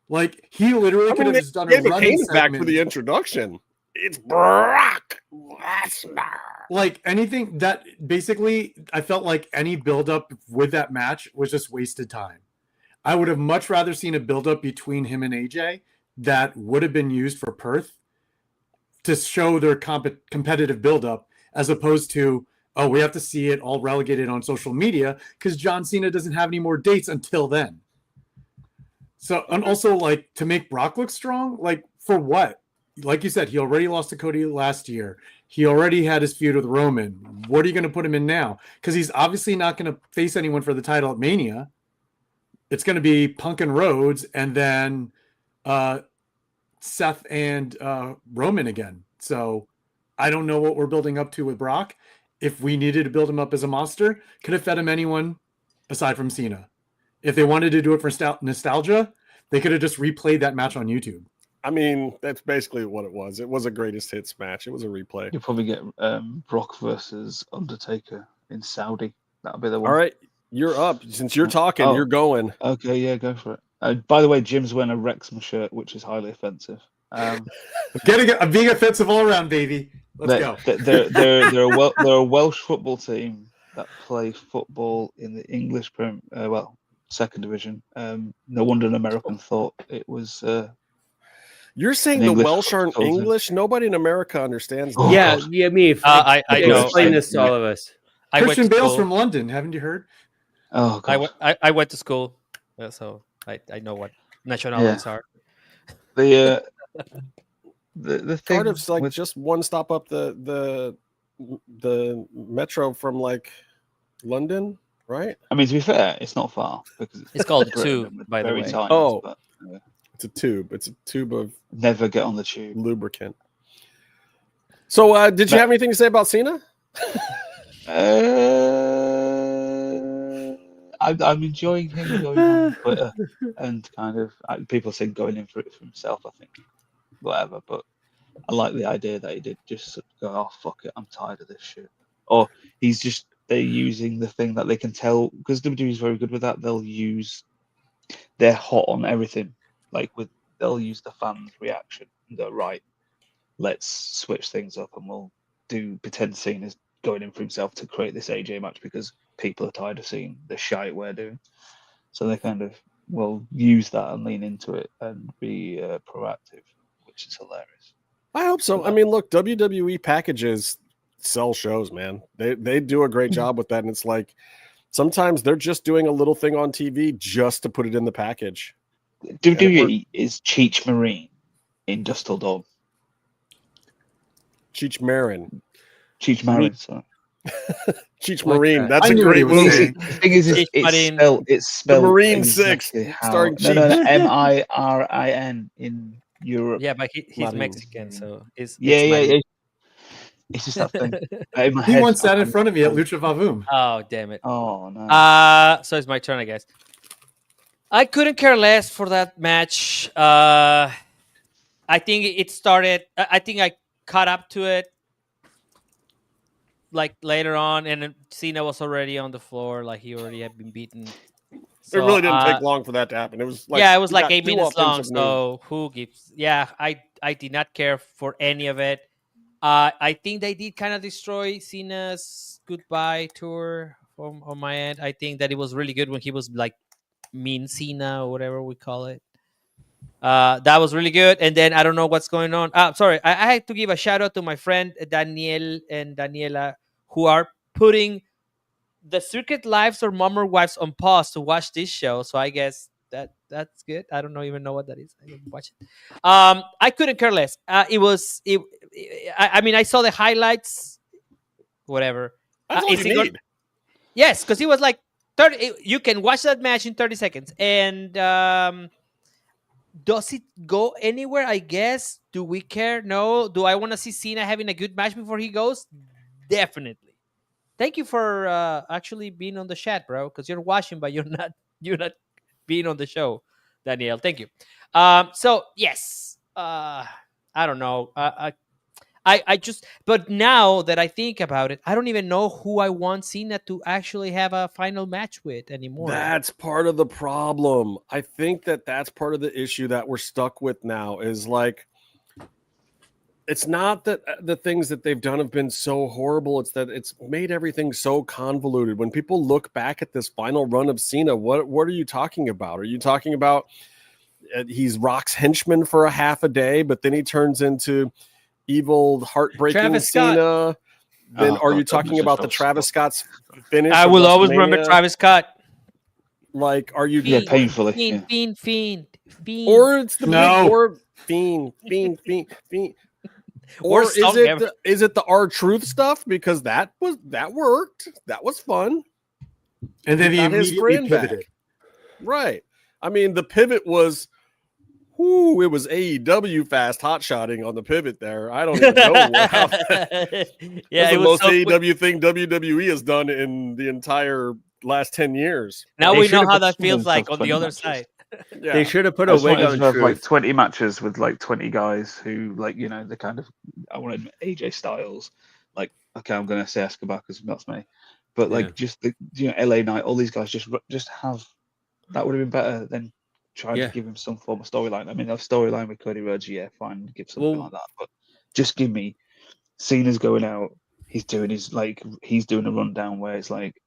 S7: Like he literally could have just done a running segment
S1: back for the introduction. It's Brock Lesnar.
S7: Like anything that basically, I felt like any buildup with that match was just wasted time. I would have much rather seen a buildup between him and AJ that would have been used for Perth to show their competitive buildup, as opposed to, oh, we have to see it all relegated on social media because John Cena doesn't have any more dates until then. So, and also like to make Brock look strong, like for what? Like you said, he already lost to Cody last year. He already had his feud with Roman. What are you going to put him in now? Because he's obviously not going to face anyone for the title at Mania. It's going to be Punk and Rhodes, and then Seth and Roman again. So I don't know what we're building up to with Brock. If we needed to build him up as a monster, could have fed him anyone aside from Cena. If they wanted to do it for nostalgia, they could have just replayed that match on YouTube.
S1: I mean, that's basically what it was. It was a greatest hits match. It was a replay.
S5: You'll probably get Brock versus Undertaker in Saudi. That'll be the one.
S1: All right, you're up. Since you're talking, you're going.
S5: Okay, yeah, go for it. By the way, Jim's wearing a Wrexham shirt, which is highly offensive.
S7: I'm being offensive all around, baby. Let's go.
S5: They're a Welsh football team that play football in the English second division. No wonder an American thought it was.
S1: You're saying the Welsh aren't English? Nobody in America understands that.
S4: Yeah, me.
S6: I know.
S4: Explain this to all of us.
S7: Christian Bale's from London. Haven't you heard?
S5: Oh, God.
S6: I went to school, so I know what nationalities are.
S5: The thing
S1: Cardiff's like just one stop up the metro from like London, right?
S5: I mean, to be fair, it's not far because
S6: it's called a tube, by the way.
S5: Tiny,
S1: it's a tube. It's a tube of
S5: never get on the tube
S1: lubricant. So, did you have anything to say about Cena?
S5: I'm enjoying him going on Twitter and kind of people say going in for it for himself. I think whatever, but I like the idea that he did just go, oh fuck it, I'm tired of this shit. Or they're using the thing that they can tell because WWE is very good with that. They're hot on everything. They'll use the fans' reaction and go, right, let's switch things up and we'll pretend Cena's going in for himself to create this AJ match because people are tired of seeing the shite we're doing. So they kind of will use that and lean into it and be proactive, which is hilarious.
S1: I hope so. I mean, look, WWE packages sell shows, man. They do a great job with that. And it's like sometimes they're just doing a little thing on TV just to put it in the package.
S5: WWE is Cheech Marine in Dusseldorf.
S1: Cheech Marin.
S5: Cheech Marine, sorry.
S1: Cheech Marine. That's
S7: I
S1: a
S7: knew what
S1: great
S7: he was
S1: movie.
S7: saying.
S5: The thing is,
S6: Cheech Marine.
S5: it's spelled
S1: The Marine
S5: exactly
S1: 6,
S5: how.
S1: starring
S5: No,
S1: Cheech.
S5: Mirin in Europe.
S6: Yeah, but he's
S1: Marine.
S6: Mexican, so it's
S5: Yeah. It's just that thing. In my
S7: He
S5: head,
S7: once sat in
S5: I'm-
S7: front of me at Lucha Vavoom.
S6: Oh, damn it.
S5: Oh no.
S6: So it's my turn, I guess. I couldn't care less for that match. I think it started. I think I caught up to it like later on, and then Cena was already on the floor, like he already had been beaten.
S1: It really didn't take long for that to happen. It was like
S6: yeah, it was
S1: we
S6: like
S1: got
S6: 8
S1: two
S6: minutes long.
S1: offensive moves.
S6: So who gives? Yeah, I did not care for any of it. I think they did kind of destroy Cena's goodbye tour on my end. I think that it was really good when he was like mean Cena or whatever we call it. That was really good. And then I don't know what's going on. Sorry, I had to give a shout out to my friend Daniel and Daniela, who are putting the Circuit Lives or Mummer Wives on pause to watch this show. So I guess that's good. I don't even know what that is. I didn't watch it. I couldn't care less. I mean, I saw the highlights. Whatever.
S1: That's all you need.
S6: Yes, because it was like 30. You can watch that match in 30 seconds. And does it go anywhere? I guess. Do we care? No. Do I want to see Cena having a good match before he goes? Definitely. Thank you for actually being on the chat, bro. Because you're watching, but you're not being on the show, Danielle. Thank you. So yes, I don't know. I just, but now that I think about it, I don't even know who I want Cena to actually have a final match with anymore.
S1: That's part of the problem. I think that's part of the issue that we're stuck with now is like, it's not that the things that they've done have been so horrible. It's that it's made everything so convoluted. When people look back at this final run of Cena, what are you talking about? Are you talking about he's Rock's henchman for a half a day, but then he turns into evil, heartbreaking
S4: Travis
S1: Cena?
S4: Scott.
S1: Then are you talking about the Travis Scott's finish?
S6: I will always remember Travis Scott.
S1: Like, are you?
S5: Yeah, painfully.
S6: Fiend.
S1: Or it's the
S7: No.
S1: or fiend. Or
S6: Worst
S1: is
S6: song
S1: it
S6: ever.
S1: is it the R-Truth stuff? Because that worked. That was fun.
S7: And then he
S1: Got his
S7: immediately
S1: friend back.
S7: pivoted.
S1: Right. I mean, the pivot was, it was AEW fast hot-shotting on the pivot there. I don't even know how.
S6: Yeah,
S1: That's
S6: it
S1: the
S6: was
S1: most
S6: so quick.
S1: AEW thing WWE has done in the entire last 10 years.
S6: Now
S4: They
S6: we know
S4: should've
S6: how
S4: put
S6: that
S5: some of
S6: feels
S5: them
S6: like
S5: stuff
S6: on the
S5: 20
S6: other
S5: matches.
S6: side.
S1: Yeah.
S4: They should have put
S5: I
S4: a
S5: just
S4: wig
S5: wanted
S4: on
S5: to have like
S4: Truth.
S5: 20 matches with like 20 guys who, like, you know, the kind of, I wanted AJ Styles, like, okay, I'm going to say Escobar because that's me, but like
S4: Yeah.
S5: just the, you know, LA Knight, all these guys just have, that would have been better than trying
S4: Yeah.
S5: to give him some form of storyline. I mean, a storyline with Cody Rhodes, yeah, fine, give something
S4: Well-
S5: like that, but just give me Cena's going out, he's doing a rundown where it's like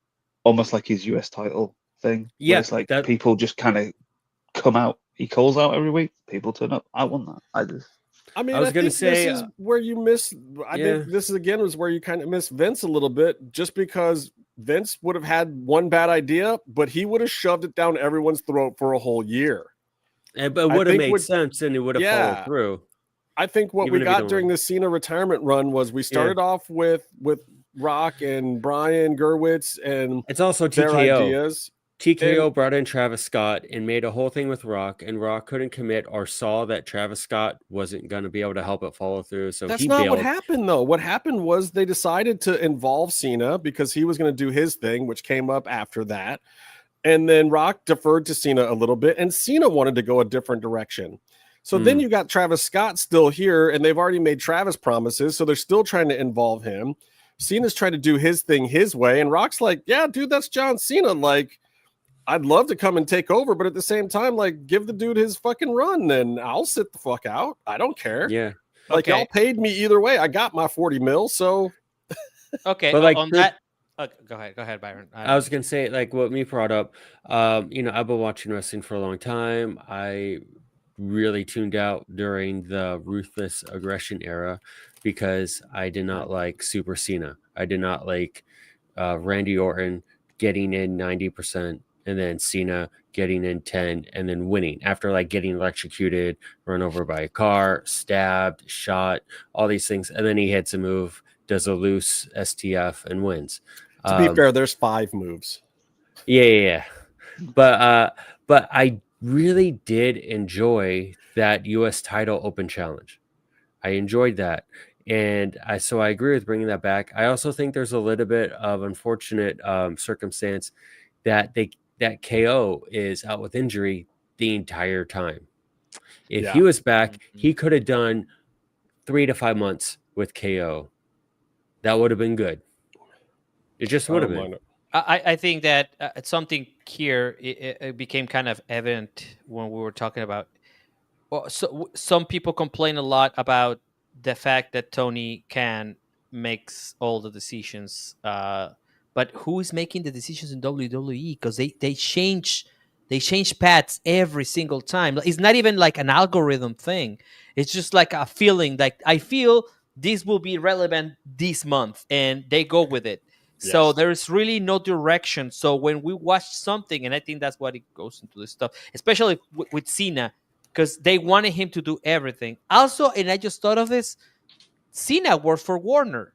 S5: almost like his US title thing.
S4: Yeah,
S5: where it's like
S4: that-
S5: people just kind of come out. He calls out every week. People turn up. I want that.
S1: I mean,
S4: I was gonna
S1: think
S4: say,
S1: this is where you miss. I
S4: yeah.
S1: think this is again was where you kind of miss Vince a little bit, just because Vince would have had one bad idea, but he would have shoved it down everyone's throat for a whole year.
S4: But it
S1: I
S4: would have
S1: think
S4: made
S1: with-
S4: sense and it would have
S1: Yeah.
S4: followed through.
S1: I think what
S4: Even
S1: we
S4: if you
S1: got
S4: don't
S1: during
S4: like-
S1: the Cena retirement run was we started off with Rock and Brian Gerwitz and
S4: It's also
S1: their
S4: TKO.
S1: ideas.
S4: TKO
S1: And-
S4: brought in Travis Scott and made a whole thing with Rock, and Rock couldn't commit or saw that Travis Scott wasn't going to be able to help it follow through. So
S1: That's
S4: he
S1: not
S4: bailed.
S1: what happened, though. What happened was they decided to involve Cena because he was going to do his thing, which came up after that. And then Rock deferred to Cena a little bit, and Cena wanted to go a different direction. So then you got Travis Scott still here, and they've already made Travis promises, so they're still trying to involve him. Cena's trying to do his thing his way, and Rock's like, yeah, dude, that's John Cena. Like, I'd love to come and take over, but at the same time, like, give the dude his fucking run, and I'll sit the fuck out. I don't care.
S4: Yeah.
S1: Like,
S6: Okay.
S1: y'all paid me either way. I got my 40 mil, so
S6: Okay,
S4: But, like,
S6: on
S4: the-
S6: that. Go ahead, Byron.
S4: I was gonna say, like what me brought up, I've been watching wrestling for a long time. I really tuned out during the ruthless aggression era because I did not like Super Cena. I did not like Randy Orton getting in 90%. and then Cena getting in 10 and then winning after like getting electrocuted, run over by a car, stabbed, shot, all these things. And then he hits a move, does a loose STF and wins.
S1: To be fair, there's 5 moves.
S4: Yeah. But I really did enjoy that US title open challenge. I enjoyed that. And so I agree with bringing that back. I also think there's a little bit of unfortunate circumstance that KO is out with injury the entire time. If he was back, he could have done 3 to 5 months with KO. That would have been good. It just would have been.
S6: I think that something here it became kind of evident when we were talking about. Well, so some people complain a lot about the fact that Tony Khan makes all the decisions, but who is making the decisions in WWE? Because they change paths every single time. It's not even like an algorithm thing. It's just like a feeling. Like I feel this will be relevant this month, and they go with it. So there's really no direction. So when we watch something, and I think that's what it goes into this stuff, especially with Cena, because they wanted him to do everything. Also, and I just thought of this, Cena works for Warner.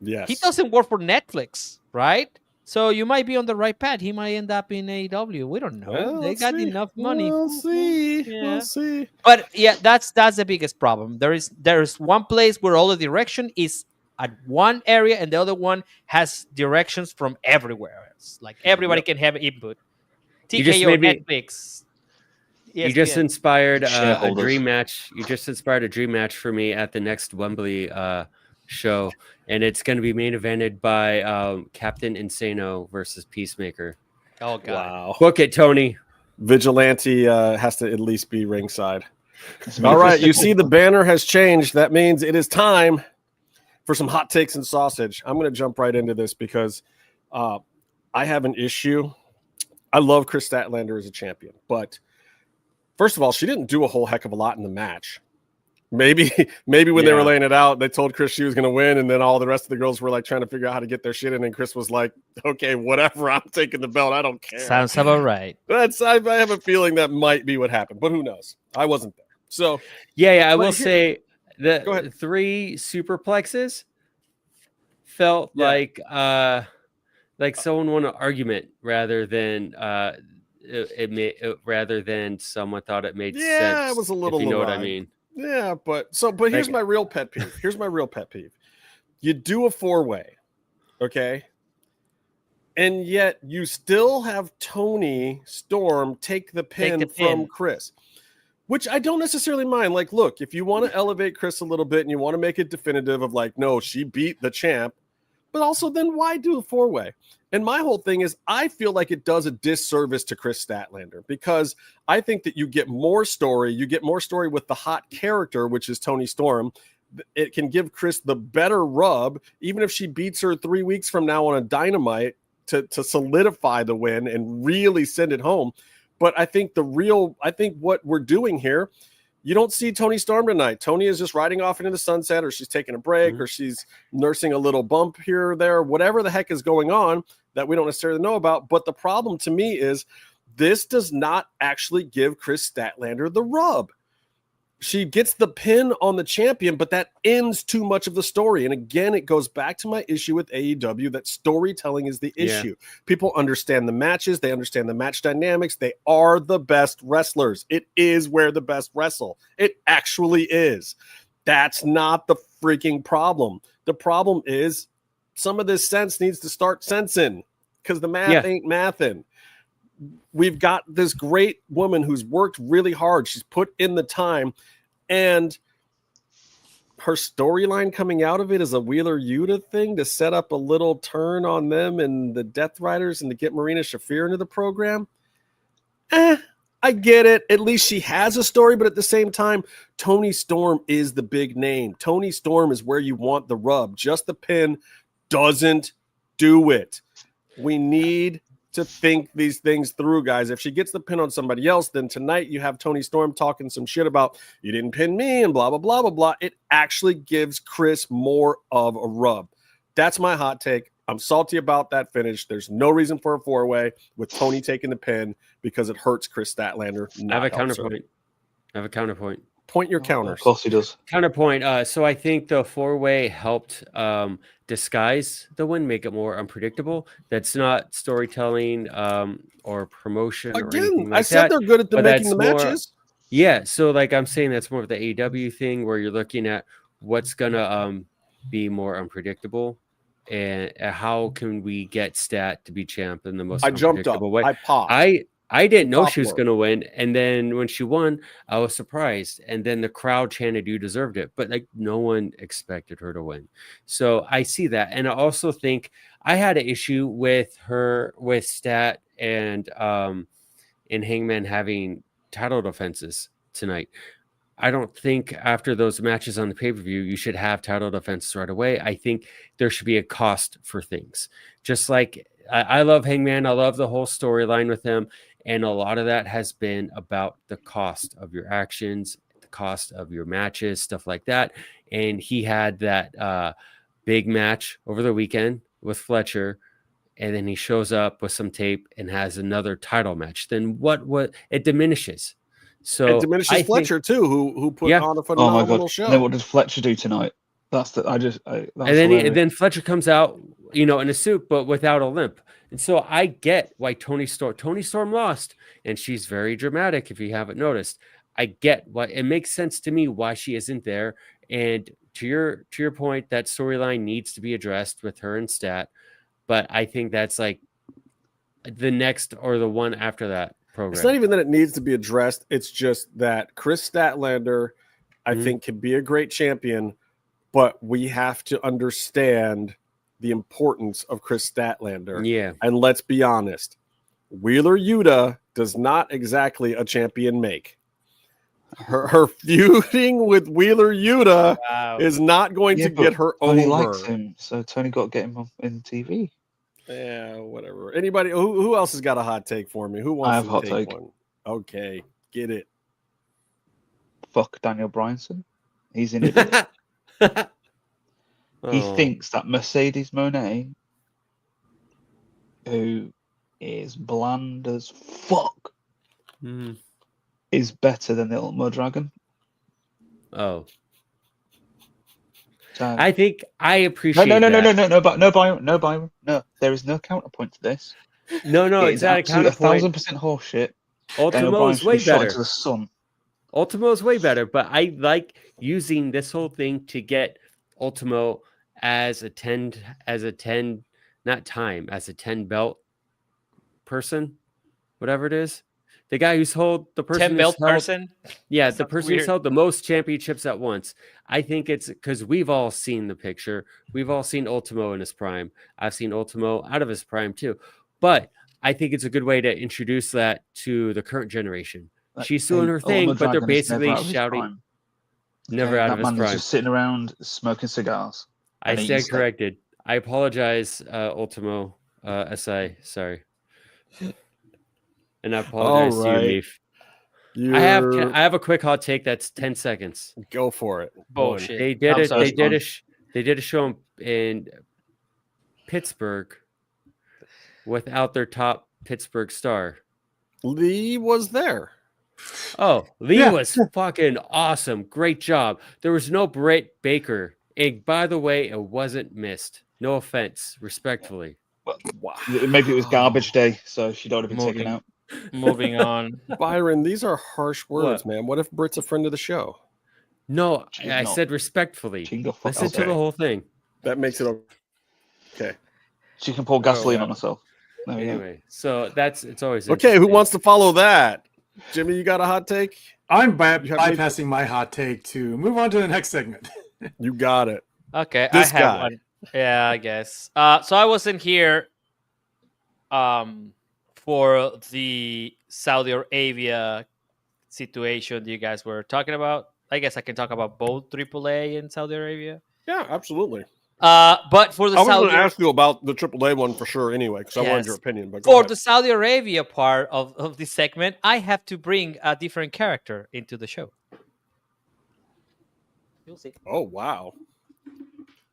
S1: Yes.
S6: He doesn't work for Netflix, right? So you might be on the right path. He might end up in AEW. We don't know.
S1: Well,
S6: they got enough money.
S1: We'll see.
S6: Yeah.
S1: We'll see.
S6: But yeah, that's the biggest problem. There is one place where all the direction is at one area, and the other one has directions from everywhere else. Like everybody can have input. TKO, Netflix.
S4: You just inspired a dream match. You just inspired a dream match for me at the next Wembley show, and it's going to be main evented by Captain Insano versus Peacemaker.
S6: Oh God!
S1: Wow.
S4: Book it, Tony.
S1: Vigilante has to at least be ringside. All right, you see the banner has changed. That means it is time for some hot takes and sausage. I'm going to jump right into this because I have an issue. I love Chris Statlander as a champion, but first of all, she didn't do a whole heck of a lot in the match. Maybe when they were laying it out, they told Chris she was going to win, and then all the rest of the girls were like trying to figure out how to get their shit in, and Chris was like, "Okay, whatever, I'm taking the belt. I don't care."
S6: Sounds about right.
S1: I have a feeling that might be what happened, but who knows? I wasn't there, so
S4: I will say the 3 superplexes felt like someone won an argument rather than rather than someone thought it made sense.
S1: Yeah, it was a little.
S4: If you know what I mean.
S1: Yeah, but here's my real pet peeve. You do a 4-way, okay? And yet you still have Tony Storm take the pin from Chris, which I don't necessarily mind. Like, look, if you want to elevate Chris a little bit and you want to make it definitive of like, no, she beat the champ, but also then why do a 4-way? And my whole thing is I feel like it does a disservice to Chris Statlander because I think that you get more story with the hot character, which is Tony Storm. It can give Chris the better rub, even if she beats her 3 weeks from now on a Dynamite to solidify the win and really send it home. But I think what we're doing here, you don't see Tony Storm tonight. Tony is just riding off into the sunset, or she's taking a break, or she's nursing a little bump here or there, whatever the heck is going on that we don't necessarily know about. But the problem to me is this does not actually give Chris Statlander the rub. She gets the pin on the champion, but that ends too much of the story. And again, it goes back to my issue with AEW that storytelling is the issue. People understand the matches. They understand the match dynamics. They are the best wrestlers. It is where the best wrestle. It actually is. That's not the freaking problem. The problem is some of this sense needs to start sensing because the math ain't mathing. We've got this great woman who's worked really hard. She's put in the time, and her storyline coming out of it is a Wheeler Yuta thing to set up a little turn on them and the Death Riders and to get Marina Shafir into the program. I get it. At least she has a story, but at the same time, Tony Storm is the big name. Tony Storm is where you want the rub. Just the pin doesn't do it. We need to think these things through, guys. If she gets the pin on somebody else, then tonight you have Tony Storm talking some shit about you didn't pin me and blah, blah, blah, blah, blah. It actually gives Chris more of a rub. That's my hot take. I'm salty about that finish. There's no reason for a 4-way with Tony taking the pin because it hurts Chris Statlander.
S4: I have a counterpoint.
S1: Point your counters.
S5: Of course he does.
S4: Counterpoint. So I think the 4-way helped disguise the win, make it more unpredictable. That's not storytelling or promotion. Or anything like
S1: I said
S4: that,
S1: they're good at making the
S4: more,
S1: matches.
S4: Yeah, so like I'm saying, that's more of the AEW thing where you're looking at what's gonna be more unpredictable, and how can we get Stat to be champ in the most unpredictable way.
S1: I popped.
S4: I didn't know she was going to win, and then when she won, I was surprised. And then the crowd chanted, "You deserved it," but like no one expected her to win. So I see that, and I also think I had an issue with Stat and Hangman having title defenses tonight. I don't think after those matches on the pay-per-view, you should have title defenses right away. I think there should be a cost for things. Just like I love Hangman, I love the whole storyline with him. And a lot of that has been about the cost of your actions, the cost of your matches, stuff like that. And he had that big match over the weekend with Fletcher, and then he shows up with some tape and has another title match. Then what it diminishes. So
S1: it diminishes Fletcher too, who put on a phenomenal show.
S5: And then what did Fletcher do tonight?
S4: And then Fletcher comes out, in a suit but without a limp. And so I get why Toni Storm lost, and she's very dramatic if you haven't noticed. I get why it makes sense to me why she isn't there. And to your point, that storyline needs to be addressed with her and Stat. But I think that's like the next or the one after that program.
S1: It's not even that it needs to be addressed. It's just that Chris Statlander, I think, can be a great champion, but we have to understand the importance of Chris Statlander.
S4: Yeah.
S1: And let's be honest, Wheeler Yuta does not exactly a champion make. Her feuding with Wheeler Yuta is not going to get her
S5: Tony
S1: over.
S5: likes him, so Tony got to get him in TV.
S1: Yeah, whatever. Anybody who else has got a hot take for me? Who wants to take one? Okay, get it.
S5: Fuck Daniel Bryanson. He's an idiot. He thinks that Mercedes Moné, who is bland as fuck, is better than the Ultimo Dragon.
S4: Oh.
S5: So,
S4: I think I appreciate
S5: No, Byron. No, there is no counterpoint to this.
S4: No, it's not a counterpoint.
S5: 1,000% horseshit.
S4: Ultimo is way better.
S5: To the sun.
S4: Ultimo is way better, but I like using this whole thing to get Ultimo as a 10 belt person, whatever it is. The guy who's held the person
S6: 10 belt person.
S4: Yeah, the person who's held the most championships at once. I think it's because we've all seen the picture. We've all seen Ultimo in his prime. I've seen Ultimo out of his prime too. But I think it's a good way to introduce that to the current generation. She's doing her thing, but they're basically shouting. Never out of his prime. That man is
S5: just sitting around smoking cigars.
S4: I stand corrected. I apologize, Ultimo SI. Sorry. And I apologize to you, Meef. I have a quick hot take that's 10 seconds.
S1: Go for it.
S6: Bullshit.
S4: They did a show in Pittsburgh without their top Pittsburgh star.
S1: Lee was there.
S4: Oh, Lee was fucking awesome. Great job. There was no Britt Baker. And by the way, it wasn't missed. No offense, respectfully.
S5: Well, maybe it was garbage day, so she'd already been taken out.
S6: Moving on.
S1: Byron, these are harsh words, man. What if Britt's a friend of the show?
S4: No, I said respectfully. Listen to the whole thing.
S1: That makes it okay.
S5: She can pour gasoline on herself.
S4: Anyway, so it's always
S1: okay. Who wants to follow that? Jimmy, you got a hot take?
S7: I'm bypassing my hot take to move on to the next segment.
S1: You got it.
S6: Okay,
S1: this
S6: I have
S1: guy.
S6: one. Yeah, I guess. So I wasn't here for the Saudi Arabia situation you guys were talking about. I guess I can talk about both AAA and Saudi Arabia.
S1: Yeah, absolutely.
S6: But for the
S1: I was going to ask you about the AAA one for sure anyway, because I wanted your opinion. But
S6: for the Saudi Arabia part of this segment, I have to bring a different character into the show. You'll see.
S1: Oh, wow.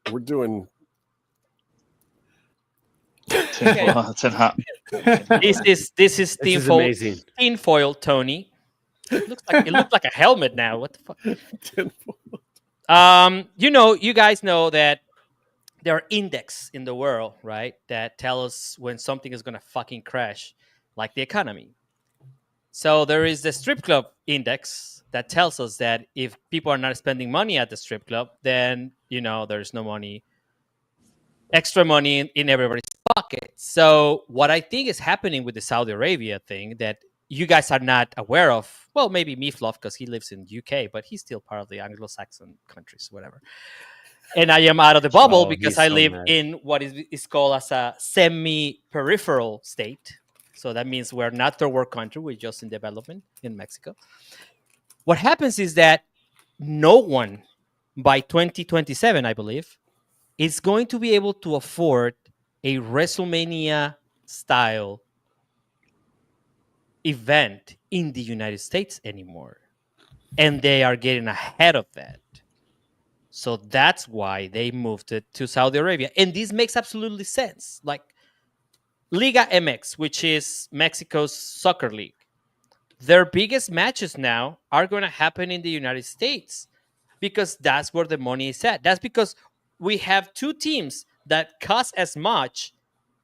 S1: We're doing...
S5: Tin hat.
S6: This is
S4: This is amazing.
S6: tinfoil, Tony. It looks like a helmet now. What the fuck? You guys know that there are index in the world, right? That tell us when something is gonna fucking crash, like the economy. So there is the strip club index that tells us that if people are not spending money at the strip club, then there's no money, extra money in everybody's pocket. So what I think is happening with the Saudi Arabia thing that you guys are not aware of, well, maybe Meefloaf because he lives in UK, but he's still part of the Anglo-Saxon countries, whatever. And I am out of the bubble because I live in what is called as a semi-peripheral state. So that means we're not third world country. We're just in development in Mexico. What happens is that no one by 2027, I believe, is going to be able to afford a WrestleMania style event in the United States anymore. And they are getting ahead of that. So that's why they moved it to Saudi Arabia. And this makes absolutely sense. Like Liga MX, which is Mexico's soccer league, their biggest matches now are going to happen in the United States because that's where the money is at. That's because we have two teams that cost as much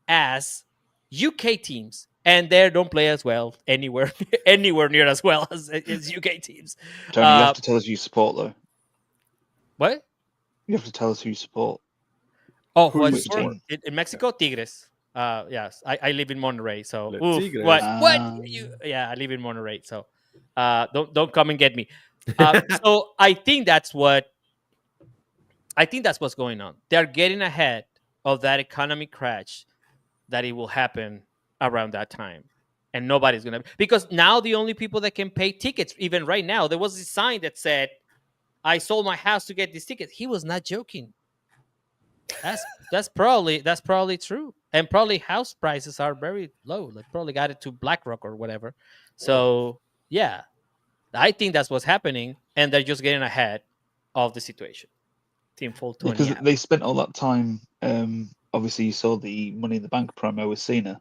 S6: as UK teams, and they don't play as well anywhere near as well as UK teams.
S5: Tony, you have to tell us who you support, though.
S6: What?
S5: You have to tell us who you support.
S6: Oh,
S5: Who
S6: what
S5: you
S6: sport?
S5: support?
S6: In Mexico, Tigres. Yes, I live in Monterrey, so
S1: Tigres.
S6: what?
S5: Ah.
S6: Yeah, I live in Monterrey, so don't come and get me. So I think that's what's going on. They're getting ahead of that economic crash that it will happen around that time, and nobody's gonna, because now the only people that can pay tickets, even right now, there was this sign that said, "I sold my house to get these tickets." He was not joking. That's probably true, and probably house prices are very low. They probably got it to BlackRock or whatever. So yeah, I think that's what's happening, and they're just getting ahead of the situation. Team Full 20.
S5: Because they spent all that time. Obviously, you saw the Money in the Bank promo with Cena.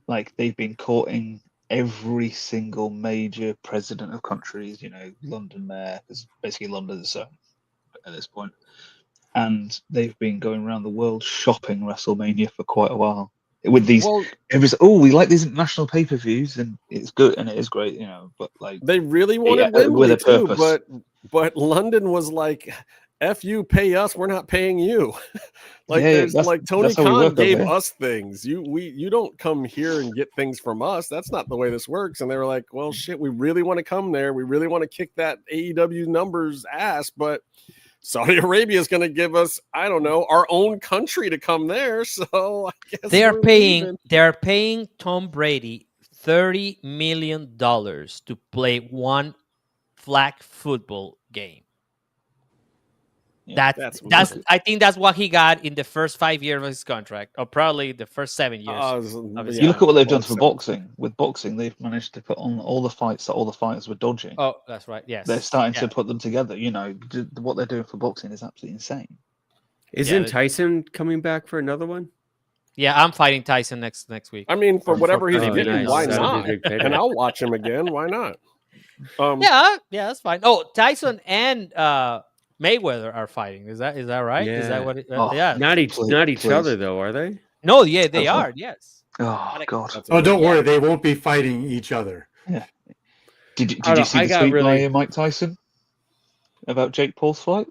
S5: Like, they've been courting every single major president of countries. London mayor, because basically London is at this point. And they've been going around the world shopping WrestleMania for quite a while. With these, we like these international pay-per-views, and it's good and it is great, But like,
S1: they really wanted Wembley
S5: with a
S1: too,
S5: purpose.
S1: but London was like, "F you, pay us. We're not paying you." Tony Khan gave us things. You don't come here and get things from us. That's not the way this works. And they were like, "Well, shit, we really want to come there. We really want to kick that AEW numbers ass, but Saudi Arabia is going to give us, I don't know, our own country to come there." So I guess
S6: they are paying Tom Brady $30 million to play one flag football game.
S5: Yeah,
S6: that's I think that's what he got in the first 5 years of his contract, or probably the first 7 years.
S5: You look at what they've done for boxing. With boxing, they've managed to put on all the fights that all the fighters were dodging.
S6: Oh, that's right. Yes,
S5: they're starting to put them together. What they're doing for boxing is absolutely insane.
S4: Isn't Tyson coming back for another one?
S6: Yeah, I'm fighting Tyson next week.
S1: I mean, for whatever he's getting,
S4: nice.
S1: why
S4: That'll
S1: not?
S4: be a big payday.
S1: And I'll watch him again. Why not?
S6: Yeah, that's fine. Oh, Tyson and Mayweather are fighting. Is that right?
S4: Yeah.
S6: Is that what?
S4: Yeah. Not each other though, are they?
S6: No, yeah, they are. Yes.
S5: Oh God.
S7: Don't worry, they won't be fighting each other.
S5: Yeah. Did you see the tweet by Mike Tyson about Jake Paul's fight?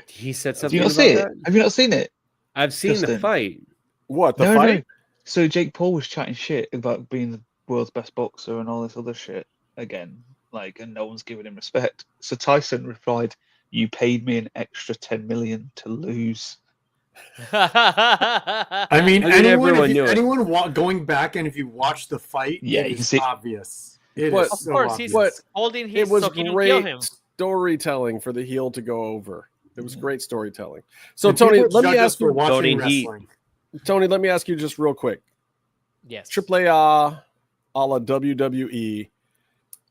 S4: He said something.
S5: Have you not seen it? Have you not seen it?
S4: I've seen the fight.
S1: What, the fight?
S5: No. So Jake Paul was chatting shit about being the world's best boxer and all this other shit again. And no one's giving him respect. So Tyson replied, "You paid me an extra 10 million to lose."
S7: I mean, anyone going back, and if you watch the fight, it's obvious.
S6: Of course, he's holding his.
S1: It was
S6: so he don't kill him.
S1: great storytelling for the heel to go over. It was great storytelling. So Tony, let me ask you. Tony, let me ask you just real quick.
S6: Yes.
S1: AAA a la WWE.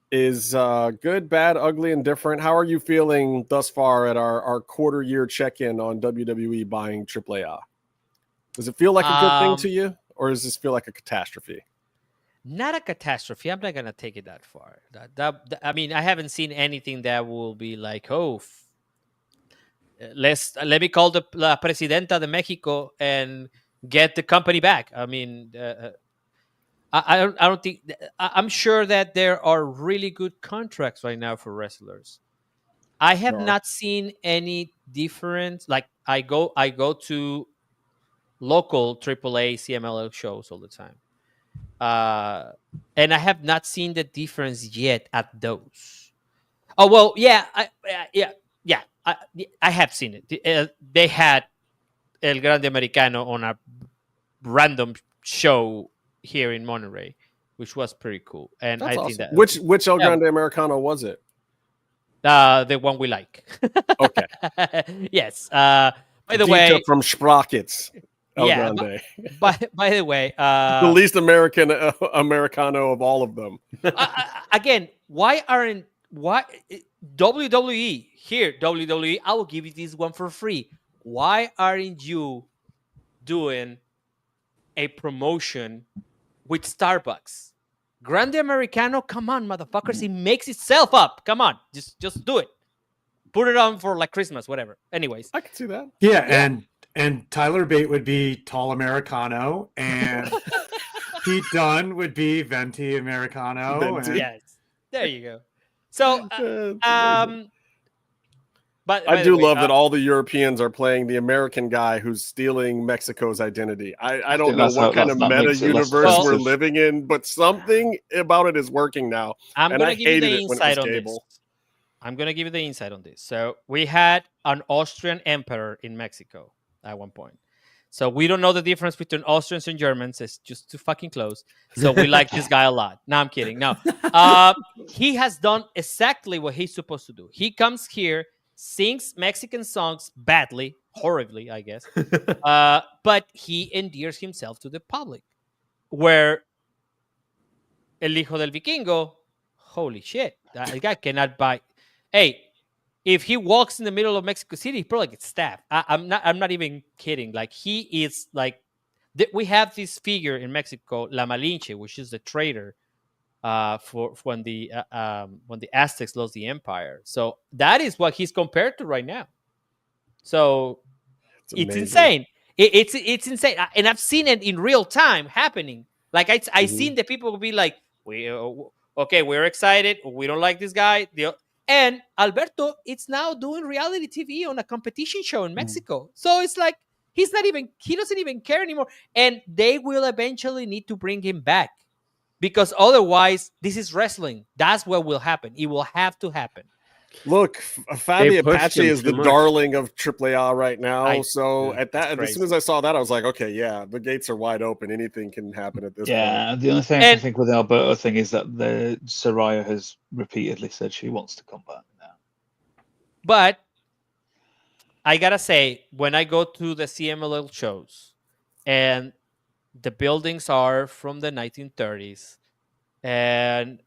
S1: Is good, bad, ugly, and different. How are you feeling thus far at our quarter year check-in on WWE buying AAA? Does it feel like a good thing to you, or does this feel like a catastrophe?
S6: Not a catastrophe. I'm not gonna take it that far. I mean, I haven't seen anything that will be like, oh, let me call the La Presidenta de Mexico and get the company back. I mean, I don't think. I'm sure that there are really good contracts right now for wrestlers. I have not seen any difference. Like I go to local AAA CMLL shows all the time, and I have not seen the difference yet at those. Oh well, yeah, I have seen it. They had El Grande Americano on a random show here in Monterey, which was pretty cool. And
S1: That's
S6: I
S1: awesome.
S6: think that
S1: Which El Grande Americano was it?
S6: the one we like.
S1: Okay.
S6: Yes. By the
S1: Dita
S6: way,
S1: from Sprockets. El
S6: yeah.
S1: Grande.
S6: By the way,
S1: The least American Americano of all of them.
S6: Again, why WWE here? WWE, I will give you this one for free. Why aren't you doing a promotion with Starbucks? Grande Americano, come on, motherfuckers! It makes itself up. Come on, just do it. Put it on for like Christmas, whatever. Anyways,
S1: I can see that.
S7: Yeah. And Tyler Bate would be Tall Americano, and Pete Dunne would be Venti Americano.
S1: Venti.
S7: And...
S6: yes, there you go. So, but
S1: I do love that all the Europeans are playing the American guy who's stealing Mexico's identity. I don't know what kind of meta universe we're living in, but something about it is working now.
S6: I'm
S1: and
S6: gonna
S1: I
S6: give you
S1: hated
S6: the
S1: it when it
S6: insight
S1: was
S6: on
S1: cable.
S6: this. I'm gonna give you the insight on this. So we had an Austrian emperor in Mexico at one point. So we don't know the difference between Austrians and Germans. It's just too fucking close. So we like this guy a lot. No, I'm kidding. No, he has done exactly what he's supposed to do. He comes here, sings Mexican songs badly, horribly, I guess, but he endears himself to the public. Where El Hijo del Vikingo, holy shit, that guy cannot buy. Hey, if he walks in the middle of Mexico City, he probably gets stabbed. I'm not even kidding. Like he is like, we have this figure in Mexico, La Malinche, which is the traitor for when the Aztecs lost the empire. So that is what he's compared to right now. So it's insane. It's insane, and I've seen it in real time happening. Like I seen the people be like, we're excited. We don't like this guy. And Alberto, it's now doing reality TV on a competition show in Mexico. So it's like he doesn't even care anymore. And they will eventually need to bring him back because otherwise, this is wrestling. That's what will happen. It will have to happen.
S1: Look, Fabi Apache is the darling of AAA right now. As soon as I saw that, I was like, okay, yeah, the gates are wide open. Anything can happen at this point.
S5: Yeah, the only thing I can think with the Alberto thing is that the Saraya has repeatedly said she wants to come back now.
S6: But I gotta say, when I go to the CMLL shows, and the buildings are from the 1930s, and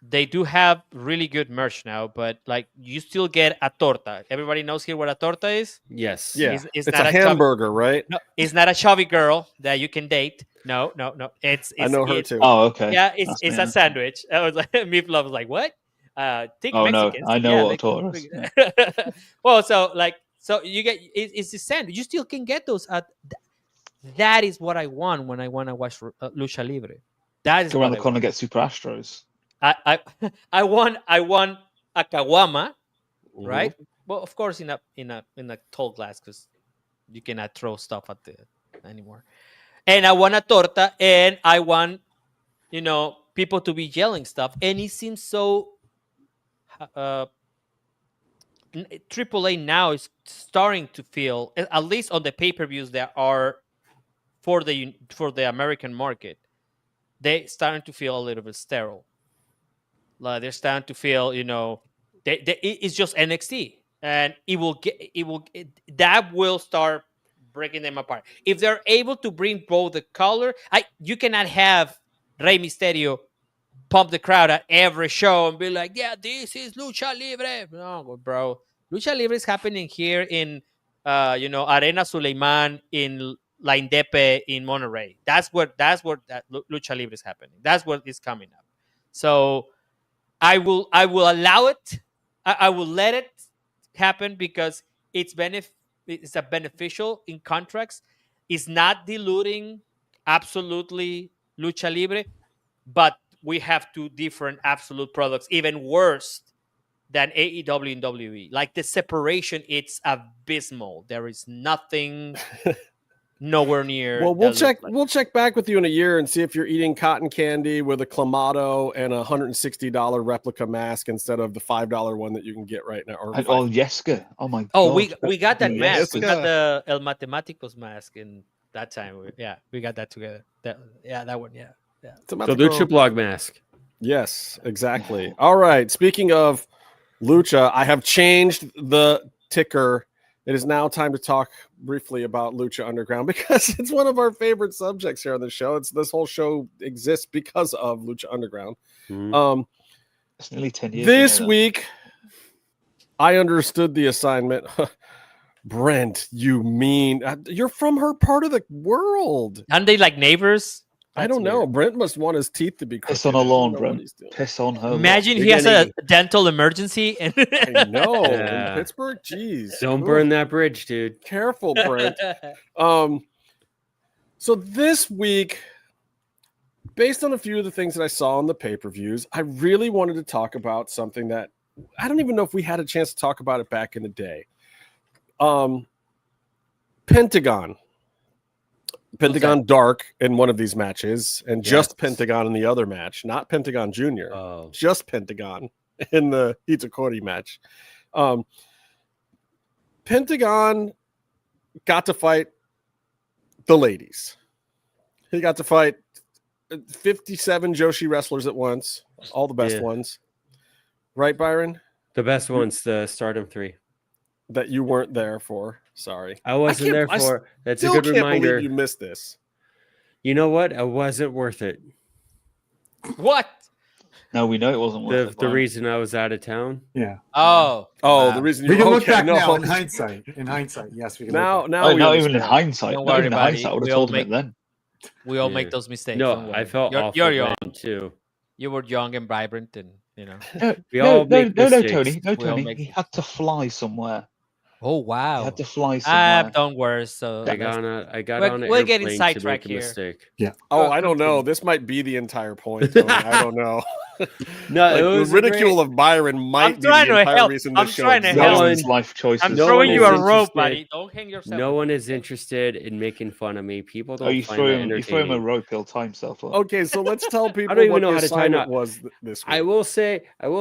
S6: they do have really good merch now, but like you still get a torta. Everybody knows here what a torta is?
S4: Yes.
S1: Yeah. It's not a hamburger, right?
S6: No, it's not a chubby girl that you can date. No. It's
S1: I know her too.
S5: Oh, okay.
S6: Yeah, it's a sandwich. I was like, Meefloaf was like, what? Think Mexicans.
S5: No, I know what a torta is.
S6: Yeah. Well, so you get it's a sandwich. You still can get those at. That is what I want when I want to watch Lucha Libre. That is
S5: go around the corner and get Super Astros.
S6: I want a caguama, right? Well, of course, in a tall glass because you cannot throw stuff at the anymore. And I want a torta, and I want people to be yelling stuff. And it seems so. AAA now is starting to feel, at least on the pay-per-views that are for the American market, they starting to feel a little bit sterile. Like they're starting to feel, it's just NXT, and that will start breaking them apart. If they're able to bring both the color, you cannot have Rey Mysterio pump the crowd at every show and be like, yeah, this is Lucha Libre. No, bro. Lucha Libre is happening here in, Arena Suleiman in La Indepe in Monterrey. That's what that Lucha Libre is happening. That's what is coming up. So I will allow it. I will let it happen because it's a beneficial in contracts. It's not diluting absolutely Lucha Libre, but we have two different absolute products, even worse than AEW and WWE. Like the separation, it's abysmal. There is nothing nowhere near.
S1: Well, we'll check back with you in a year and see if you're eating cotton candy with a Clamato and a $160 replica mask instead of the $5 one that you can get right now. Or
S5: Yeska. Oh my god.
S6: Oh, we got that mask. We
S1: Yeska.
S6: got the El Matematicos mask in that time. We got that together. That one. Yeah.
S4: The Lucha blog mask.
S1: Yes, exactly. All right. Speaking of Lucha, I have changed the ticker. It is now time to talk briefly about Lucha Underground because it's one of our favorite subjects here on the show. This whole show exists because of Lucha Underground.
S5: It's nearly 10 years.
S1: This week, I understood the assignment. Brent, you mean you're from her part of the world?
S6: Aren't they like neighbors?
S1: I don't know. Brent must want his teeth to be crooked.
S5: Piss on a lawn, Brent. Piss on her.
S6: Imagine he has a dental emergency.
S1: I know. In Pittsburgh? Jeez.
S4: Don't burn that bridge, dude.
S1: Careful, Brent. So this week, based on a few of the things that I saw on the pay-per-views, I really wanted to talk about something that I don't even know if we had a chance to talk about it back in the day. Pentagon Dark in one of these matches, and just Pentagon in the other match, not Pentagon Jr., just Pentagon in the Hitakori match. Pentagon got to fight the ladies. He got to fight 57 Joshi wrestlers at once, all the best ones. Right, Byron?
S4: The best ones, the Stardom 3.
S1: That you weren't there for. Sorry.
S4: I wasn't there for. That's a good reminder.
S1: You missed this.
S4: You know what? It wasn't worth it.
S6: What?
S5: No, we know it wasn't worth it.
S4: The reason I was out of town.
S7: Yeah.
S6: Oh,
S1: the reason
S7: we can look back now in hindsight. In hindsight, yes, we can.
S1: Now,
S5: not even in hindsight.
S6: Don't
S5: Not
S6: worry
S5: even in
S6: about
S5: hindsight. I
S6: it.
S5: would have told him it then.
S6: We all make those mistakes.
S4: No, I felt awful
S6: you're young
S4: too.
S6: You were young and vibrant, and you know.
S5: No, Tony. No, Tony. He had to fly somewhere.
S6: Oh wow!
S5: He had to fly somewhere.
S6: Don't worry. So
S4: I got on an
S6: we're getting
S4: airplane
S6: sidetracked
S4: to make a
S6: here.
S4: mistake.
S7: Yeah.
S1: Oh, I don't know. This might be the entire point. Tony. I don't know.
S4: No, it was
S1: the ridicule of Byron might be the entire reason this show exists.
S5: No one's life choices.
S6: I'm throwing you a rope, buddy. Don't hang yourself.
S4: No one is interested in making fun of me. People don't
S5: you
S4: find
S5: throw
S4: that
S5: him. You throw him a rope, he'll tie himself up.
S1: Okay, so let's tell people
S4: I don't even
S1: what
S4: know
S1: the
S4: how to tie
S1: assignment
S4: up.
S1: was this week.
S4: I will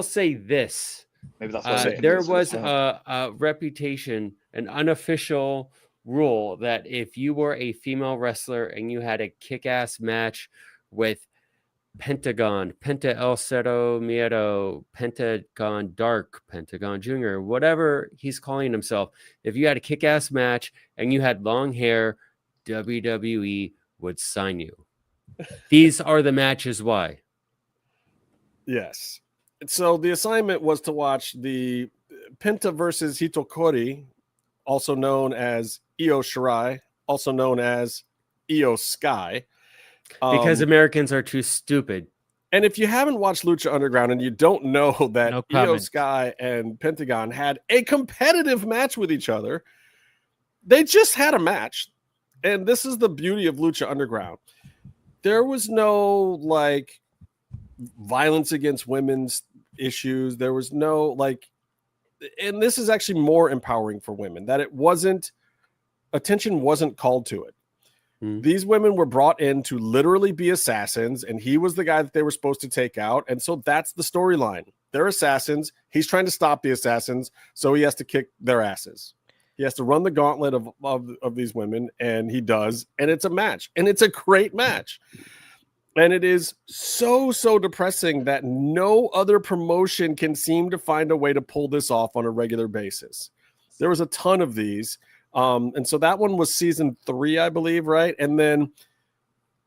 S4: say this.
S5: Maybe that's what
S4: there was a reputation, an unofficial rule that if you were a female wrestler and you had a kick-ass match with Pentagon, Penta El Cero Miedo, Pentagon Dark, Pentagon Jr., whatever he's calling himself, if you had a kick-ass match and you had long hair, WWE would sign you. These are the matches. Why?
S1: Yes. So the assignment was to watch the Penta versus Hitakori, also known as Io Shirai, also known as Io Sky.
S4: Because Americans are too stupid.
S1: And if you haven't watched Lucha Underground and you don't know that Io
S6: comment.
S1: Sky and Pentagon had a competitive match with each other, they just had a match. And this is the beauty of Lucha Underground. There was no violence against women's issues. There was no and this is actually more empowering for women, that attention wasn't called to it. These women were brought in to literally be assassins, and he was the guy that they were supposed to take out. And so that's the storyline. They're assassins. He's trying to stop the assassins, so he has to kick their asses. He has to run the gauntlet of these women, and he does. And it's a match, and it's a great match. And it is so depressing that no other promotion can seem to find a way to pull this off on a regular basis. There was a ton of these. And so that one was season 3, I believe, right? And then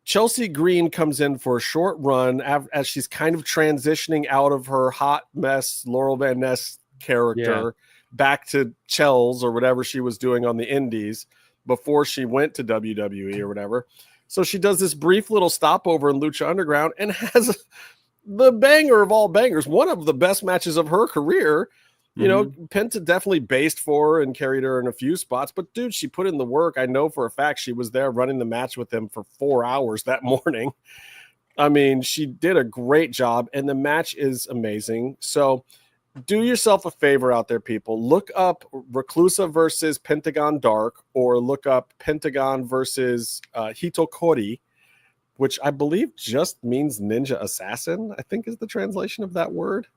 S1: Chelsea Green comes in for a short run as she's kind of transitioning out of her hot mess Laurel Van Ness character back to Chels or whatever she was doing on the indies. before she went to WWE or whatever. So she does this brief little stopover in Lucha Underground and has the banger of all bangers, one of the best matches of her career. You know, Penta definitely based for her and carried her in a few spots, but dude, she put in the work. I know for a fact she was there running the match with him for 4 hours that morning. I mean, she did a great job, and the match is amazing. So do yourself a favor out there, people. Look up Reclusa versus Pentagon Dark, or look up Pentagon versus Hitokori, which I believe just means ninja assassin, I think is the translation of that word.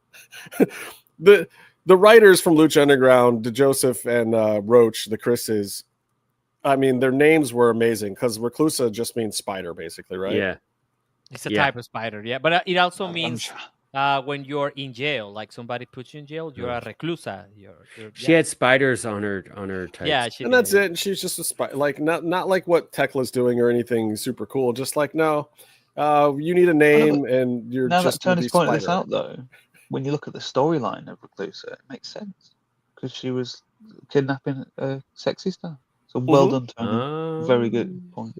S1: The writers from Lucha Underground, DeJoseph and Roach, the Chris's, I mean, their names were amazing because Reclusa just means spider, basically, right?
S4: Yeah.
S6: It's a type of spider, yeah. But it also means when you're in jail, like somebody puts you in jail, you're a reclusa.
S4: She had spiders on her tights.
S6: Yeah,
S1: and that's it. And she's just a spider, like not like what Tekla's doing or anything super cool. Just like, no, you need a name, and you're
S5: now
S1: just
S5: that Tony's pointed this out, though. When you look at the storyline of Reclusa, it makes sense because she was kidnapping a sexy star. So well done, Tony. Very good point.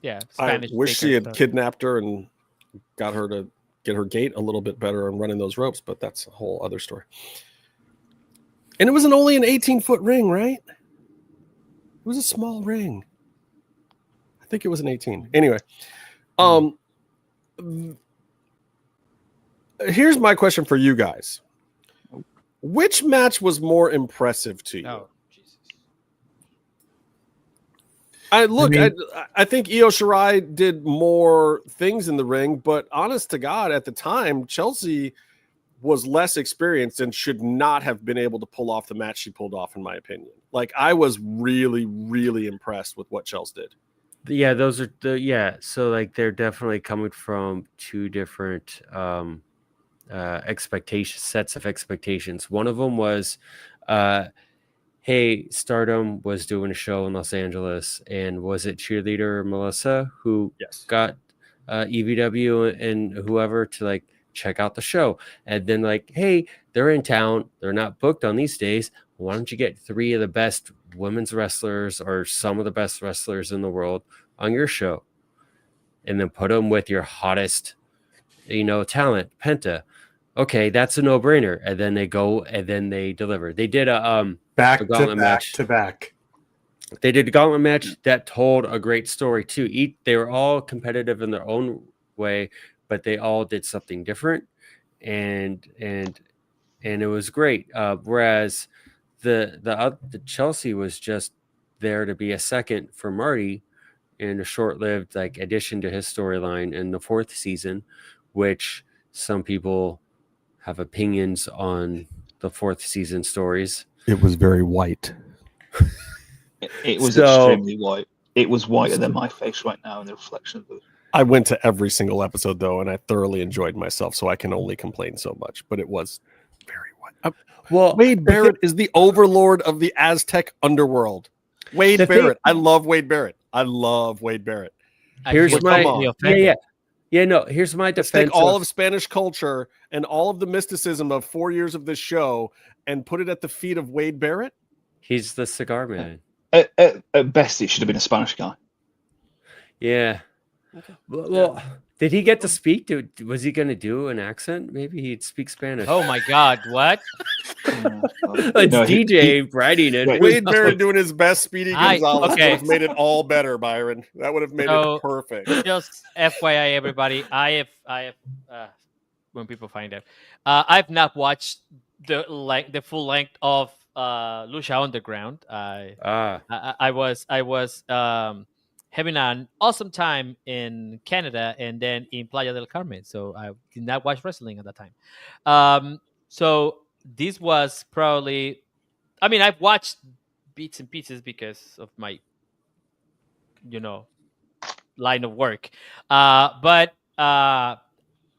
S6: Yeah,
S1: Spanish. I wish she had kidnapped her and got her to get her gait a little bit better on running those ropes, but that's a whole other story. And it was only an 18-foot ring, right? It was a small ring. I think it was an 18. Anyway, here's my question for you guys. Which match was more impressive to you?
S6: Oh, Jesus.
S1: I think Io Shirai did more things in the ring, but honest to God, at the time, Chelsea was less experienced and should not have been able to pull off the match she pulled off, in my opinion. Like, I was really, really impressed with what Chelsea did.
S4: Yeah, those are so like they're definitely coming from two different sets of expectations. One of them was hey, Stardom was doing a show in Los Angeles, and was it cheerleader Melissa who got EVW and whoever to like check out the show? And then like, hey, they're in town, they're not booked on these days, why don't you get 3 of the best women's wrestlers or some of the best wrestlers in the world on your show, and then put them with your hottest talent, Penta. Okay, that's a no-brainer. And then they go and then they deliver. They did a
S7: back
S4: gauntlet match
S7: to back.
S4: They did a gauntlet match that told a great story too. They were all competitive in their own way, but they all did something different, and it was great. Whereas the Chelsea was just there to be a second for Marty in a short-lived like addition to his storyline in the 4th season, which some people have opinions on the 4th season stories.
S1: It was very white.
S5: It was extremely white. It was whiter than my face right now in the reflection of it.
S1: I went to every single episode though, and I thoroughly enjoyed myself, so I can only complain so much. But it was very white.
S4: Well,
S1: Wade Barrett is the overlord of the Aztec underworld. Wade Barrett. I love Wade Barrett.
S4: Here's my here's my defense.
S1: Take all of Spanish culture and all of the mysticism of 4 years of this show and put it at the feet of Wade Barrett.
S4: He's the cigar man.
S5: At best, it should have been a Spanish guy.
S4: Yeah. Okay. Well, did he get to speak? Was he going to do an accent? Maybe he'd speak Spanish.
S6: Oh my God! What?
S4: It's DJ writing it.
S1: Wade Barrett doing his best. Speedy Gonzalez would have made it all better, Byron. That would have made it perfect.
S6: Just FYI, everybody, I have when people find out, I've not watched the full length of Lucha Underground. I was having an awesome time in Canada and then in Playa del Carmen, so I did not watch wrestling at that time. So this was probably, I mean, I've watched bits and pieces because of my, line of work. But I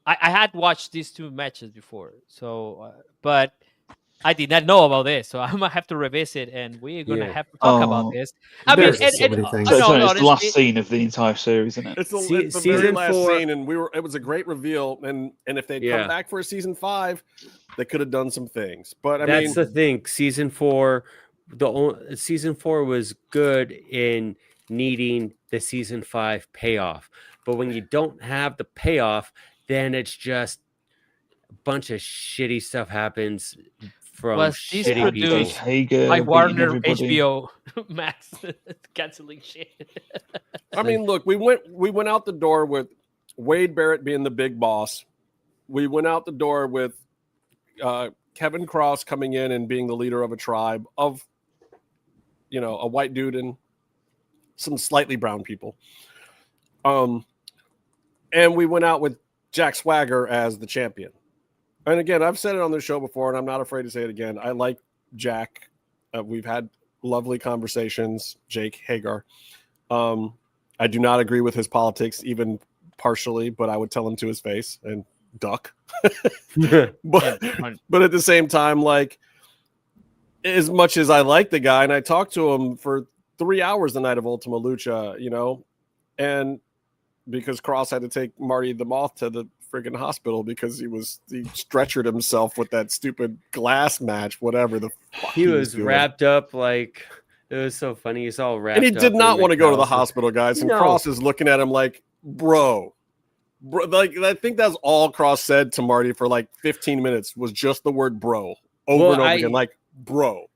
S6: had watched these 2 matches before, so but I did not know about this, so I'm gonna have to revisit, and we're gonna have to talk about this. I mean,
S5: it's the last scene of the entire series, isn't it?
S1: It's the very last scene, and it was a great reveal. And if they'd come back for a season 5, they could have done some things. But
S4: that's the thing. Season 4 season 4 was good in needing the season 5 payoff, but when you don't have the payoff, then it's just a bunch of shitty stuff happens from
S6: Was this
S4: shitty people.
S6: produced
S5: Hager
S6: by
S5: beating
S6: Warner,
S5: everybody.
S6: HBO Max canceling shit?
S1: I mean, look, we went out the door with Wade Barrett being the big boss. We went out the door with Kevin Cross coming in and being the leader of a tribe of, a white dude and some slightly brown people. And we went out with Jack Swagger as the champion. And again, I've said it on the show before, and I'm not afraid to say it again. I like Jack. We've had lovely conversations, Jake Hagar. I do not agree with his politics, even partially, but I would tell him to his face and duck. but at the same time, like, as much as I like the guy, and I talked to him for 3 hours the night of Ultima Lucha, and because Cross had to take Marty the Moth to the freaking hospital because he stretchered himself with that stupid glass match, whatever the fuck
S4: He was
S1: doing.
S4: wrapped up like, it was so funny. He's all wrapped
S1: And he
S4: up
S1: did not
S4: in,
S1: want to
S4: like,
S1: go to the
S4: towels.
S1: hospital, guys. And
S4: No.
S1: Cross is looking at him like, bro, like, I think that's all Cross said to Marty for like 15 minutes was just the word bro over and over again. Like, bro.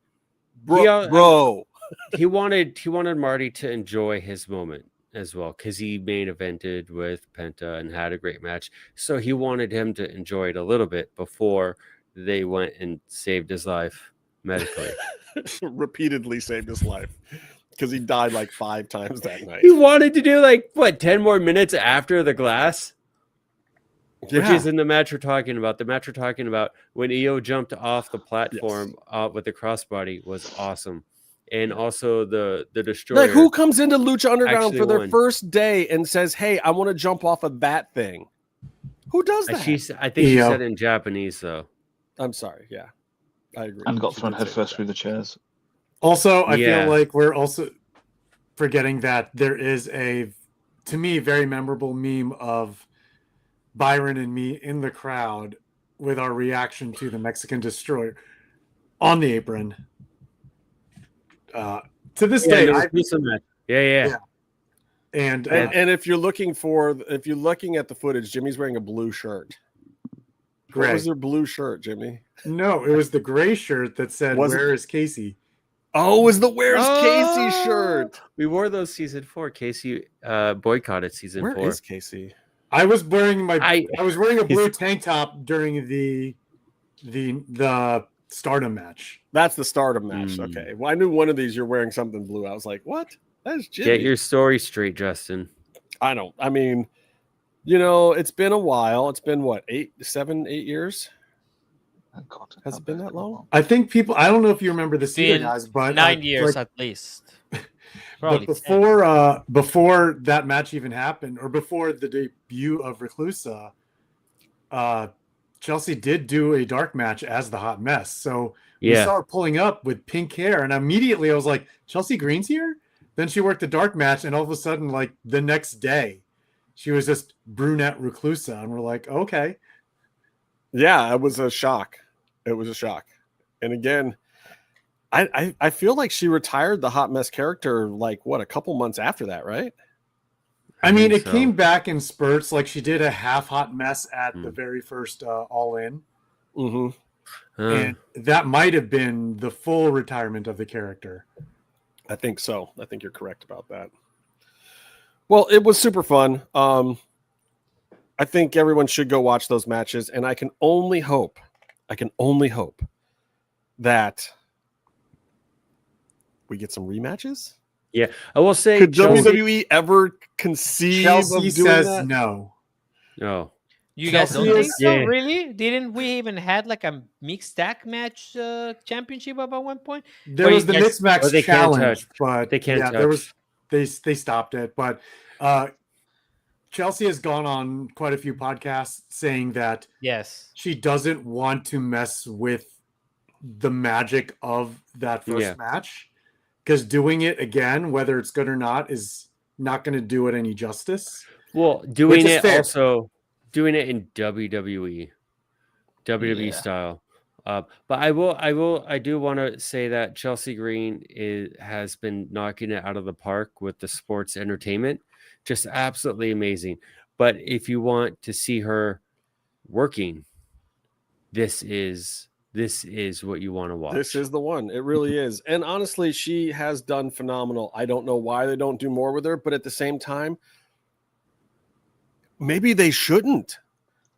S4: He wanted Marty to enjoy his moment as well, because he main evented with Penta and had a great match. So he wanted him to enjoy it a little bit before they went and saved his life medically.
S1: Repeatedly saved his life because he died like 5 times that night.
S4: He wanted to do like 10 more minutes after the glass, which is in the match we're talking about. The match we're talking about when EO jumped off the platform with the crossbody was awesome. And also the Destroyer.
S1: Like, who comes into Lucha Underground
S4: actually
S1: for their
S4: won.
S1: first day and says, hey, I want to jump off of that thing? Who does that?
S4: I think she said it in Japanese, though.
S1: I'm sorry. Yeah, I agree.
S5: And got
S1: She
S5: thrown
S1: did say
S5: headfirst
S1: that.
S5: through the chairs.
S7: Also, I feel like we're also forgetting that there is a, to me, very memorable meme of Byron and me in the crowd with our reaction to the Mexican Destroyer on the apron. To this day, And
S1: if you're looking at the footage, Jimmy's wearing a blue shirt.
S7: Gray.
S1: What was their blue shirt, Jimmy?
S7: No, it was the gray shirt that said, "Where is Casey?"
S1: Oh, it was the Where's Casey shirt.
S4: We wore those season 4. Casey boycotted season 4.
S1: Where is Casey?
S7: I was wearing I was wearing a blue tank top during the Stardom match.
S1: That's the Stardom match. Okay. Well, I knew one of these you're wearing something blue. I was like, what? That's Jimmy.
S4: Get your story straight, Justin.
S1: I mean, it's been a while. It's been what, 8 years?
S5: Oh, God,
S1: Has it been that long?
S7: I think I don't know if you remember the scene, guys, but
S6: 9 years at least.
S7: But before that match even happened, or before the debut of Reclusa, Chelsea did do a dark match as the Hot Mess. So we saw her pulling up with pink hair, and immediately I was like, Chelsea Green's here? Then she worked the dark match, and all of a sudden, like the next day, she was just brunette Reclusa, and we're like, okay.
S1: Yeah, it was a shock. And again, I feel like she retired the Hot Mess character like a couple months after that, right?
S7: I mean, it came back in spurts. Like she did a half Hot Mess at the very first All In.
S1: Mm-hmm.
S7: And that might have been the full retirement of the character.
S1: I think so. I think you're correct about that. Well, it was super fun. I think everyone should go watch those matches, and I can only hope that we get some rematches.
S4: Yeah, I will say,
S1: could WWE ever conceive
S7: Chelsea
S1: of doing
S7: says
S1: that?
S7: no.
S4: No.
S6: You
S7: Chelsea
S6: guys don't think
S7: is-
S6: so?
S4: Yeah.
S6: Really? Didn't we even had like a mixed tag match championship at one point?
S7: There
S6: Well,
S7: was the
S6: yes,
S7: mixed match
S4: they can't
S7: challenge,
S4: touch.
S7: but
S4: They can't
S7: there
S4: touch.
S7: was they stopped it. But Chelsea has gone on quite a few podcasts saying that
S6: Yes.
S7: she doesn't want to mess with the magic of that first match, because doing it again, whether it's good or not, is not going to do it any justice.
S4: Well, doing
S7: is
S4: it
S7: fair.
S4: also doing it in WWE style. But I do want to say that Chelsea Green has been knocking it out of the park with the sports entertainment, just absolutely amazing. But if you want to see her working, this is what you want to watch.
S1: This is the one. It really is. And honestly, she has done phenomenal. I don't know why they don't do more with her, but at the same time, maybe they shouldn't.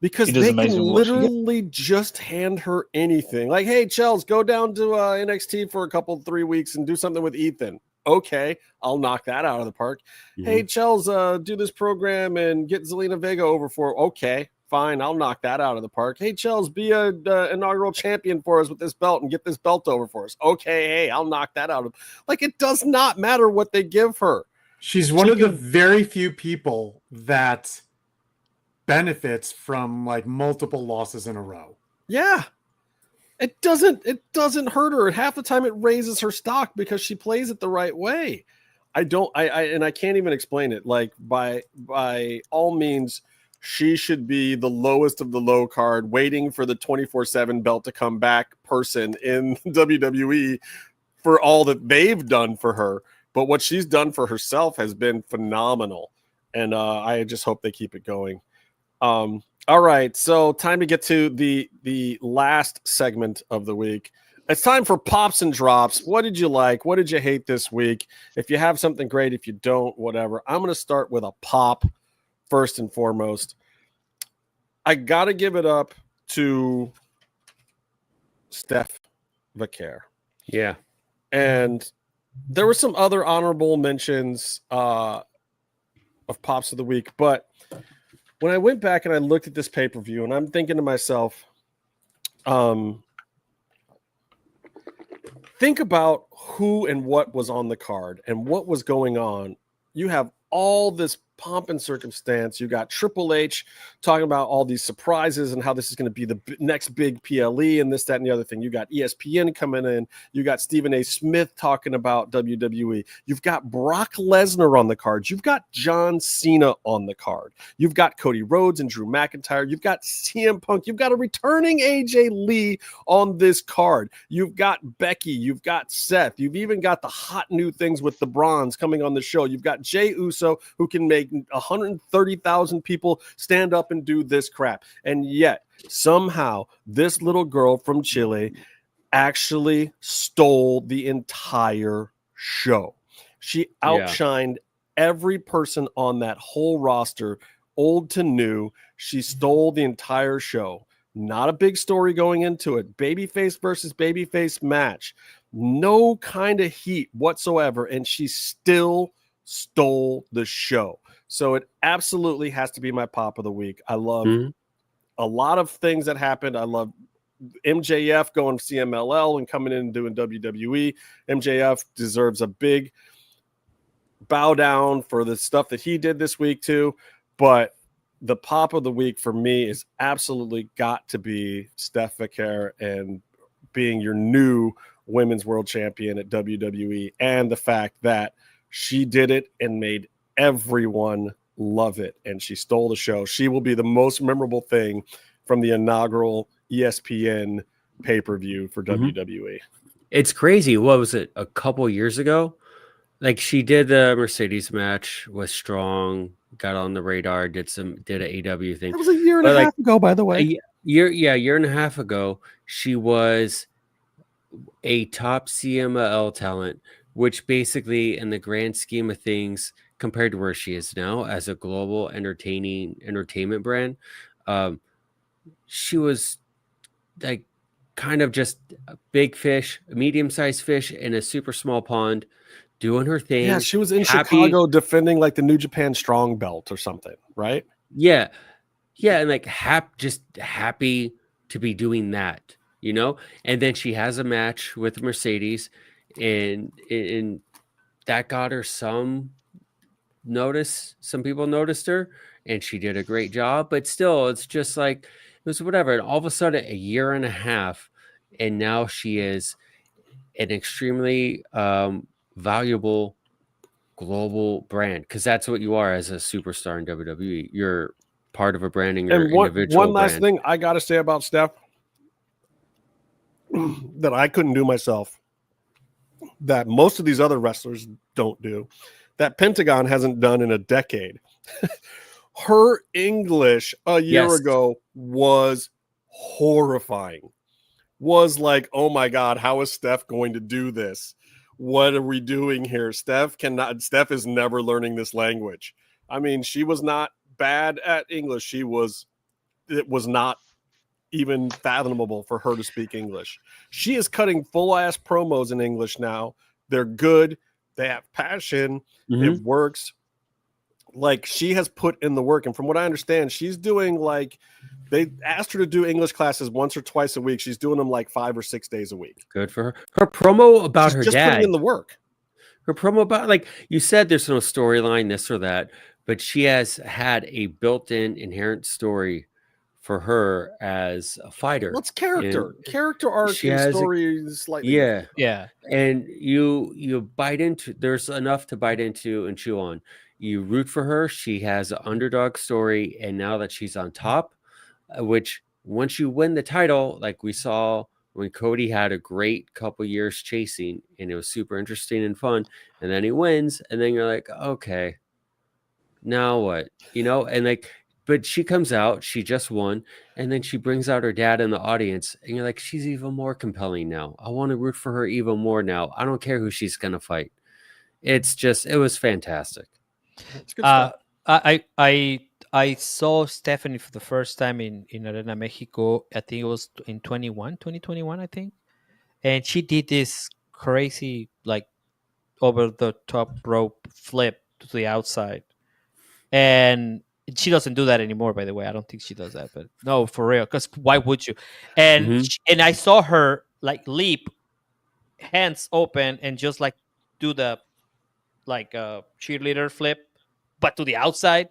S1: Because they can literally just hand her anything. Like, hey, Chels, go down to NXT for a 3 weeks and do something with Ethan. Okay, I'll knock that out of the park. Mm-hmm. Hey, Chels, do this program and get Zelina Vega over for. Okay, fine, I'll knock that out of the park. Hey, Chels, be a inaugural champion for us with this belt and get this belt over for us. Okay, hey, I'll knock that out of. Like, it does not matter what they give her.
S7: She's one of the very few people that benefits from like multiple losses in a row.
S1: Yeah. It doesn't hurt her. Half the time it raises her stock because she plays it the right way. I can't even explain it. Like by all means, she should be the lowest of the low card, waiting for the 24/7 belt to come back person in WWE for all that they've done for her. But what she's done for herself has been phenomenal. And I just hope they keep it going. All right, so time to get to the last segment of the week. It's time for pops and drops. What did you like? What did you hate this week? If you have something great, if you don't, whatever. I'm going to start with a pop first and foremost. I got to give it up to Steph Vaquer.
S4: Yeah.
S1: And there were some other honorable mentions of pops of the week, but when I went back and I looked at this pay-per-view, and I'm thinking to myself, think about who and what was on the card and what was going on. You have all this pomp and circumstance. You got Triple H talking about all these surprises and how this is going to be the next big PLE and this, that, and the other thing. You got ESPN coming in. You got Stephen A. Smith talking about WWE. You've got Brock Lesnar on the card. You've got John Cena on the card. You've got Cody Rhodes and Drew McIntyre. You've got CM Punk. You've got a returning AJ Lee on this card. You've got Becky. You've got Seth. You've even got the hot new things with the Bronze coming on the show. You've got Jey Uso, who can make 130,000 people stand up and do this crap. And yet, somehow, this little girl from Chile actually stole the entire show. She outshined every person on that whole roster, old to new. She stole the entire show. Not a big story going into it. Babyface versus babyface match. No kind of heat whatsoever. And she still stole the show. So it absolutely has to be my pop of the week. I love a lot of things that happened. I love MJF going CMLL and coming in and doing WWE. MJF deserves a big bow down for the stuff that he did this week too. But the pop of the week for me is absolutely got to be Steph Vaquer and being your new women's world champion at WWE, and the fact that she did it and made everyone love it, and she stole the show. She will be the most memorable thing from the inaugural ESPN pay-per-view for WWE.
S4: It's crazy. What was it, a couple years ago? Like, she did the Mercedes match, was strong, got on the radar, did an AEW thing.
S1: That was a year and a half ago, by the way.
S4: A year and a half ago, she was a top CMLL talent, which basically, in the grand scheme of things, compared to where she is now as a global entertainment brand, she was like kind of just a big fish, a medium-sized fish in a super small pond, doing her thing.
S1: Yeah, she was in Chicago defending like the New Japan Strong belt or something, right?
S4: Yeah, and like just happy to be doing that, you know. And then she has a match with Mercedes, and that got her some notice. Some people noticed her, and she did a great job. But still, it's just like it was whatever. And all of a sudden, a year and a half, and now she is an extremely valuable global brand, because that's what you are as a superstar in WWE. You're part of a branding or individual
S1: one last
S4: brand.
S1: thing I got to say about Steph. that I couldn't do myself, that most of these other wrestlers don't do, that Pentagon hasn't done in a decade. Her English a year ago was horrifying. Was like, oh my God, how is Steph going to do this? What are we doing here? Steph is never learning this language. I mean, she was not bad at English. It was not even fathomable for her to speak English. She is cutting full ass promos in English now. They're good. They have passion. It works. Like, she has put in the work. And from what I understand, she's doing, like, they asked her to do English classes once or twice a week. She's doing them like 5 or 6 days a week.
S4: Good for her. Her promo about her
S1: just
S4: dad.
S1: Putting in the work.
S4: Her promo about, like you said, there's no storyline, this or that, but she has had a built-in inherent story for her as a fighter.
S1: What's character? Character arc and story is slightly
S4: yeah.
S6: Yeah.
S4: And you bite into, there's enough to bite into and chew on. You root for her. She has an underdog story, and now that she's on top, which once you win the title, like we saw when Cody had a great couple years chasing, and it was super interesting and fun, and then he wins, and then you're like, okay, now what? You know, and like, but she comes out, she just won, and then she brings out her dad in the audience, and you're like, she's even more compelling now. I want to root for her even more now. I don't care who she's gonna fight. It's just, it was fantastic.
S1: It's good stuff.
S6: I saw Stephanie for the first time in Arena Mexico. I think it was in 2021, I think. And she did this crazy, like, over the top rope flip to the outside. And she doesn't do that anymore, by the way. I don't think she does that, but no, for real. Because why would you? And and I saw her, like, leap, hands open, and just, like, do the, like, cheerleader flip, but to the outside.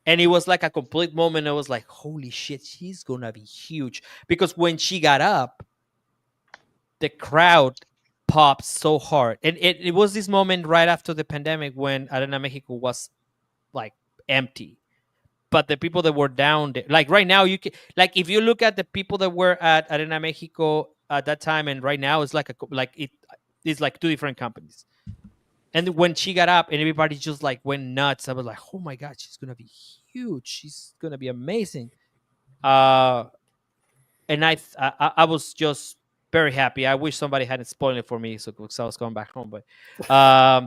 S6: And it was like a complete moment. I was like, holy shit, she's gonna be huge. Because when she got up, the crowd popped so hard. And it was this moment right after the pandemic when Arena Mexico was, like, empty. But the people that were down there, like, right now, you can, like, if you look at the people that were at Arena Mexico at that time and right now, it's like it's like two different companies. And when she got up and everybody just, like, went nuts, I was like, oh my God, she's going to be huge. She's going to be amazing. And I was just very happy. I wish somebody hadn't spoiled it for me, so I was going back home. But
S1: I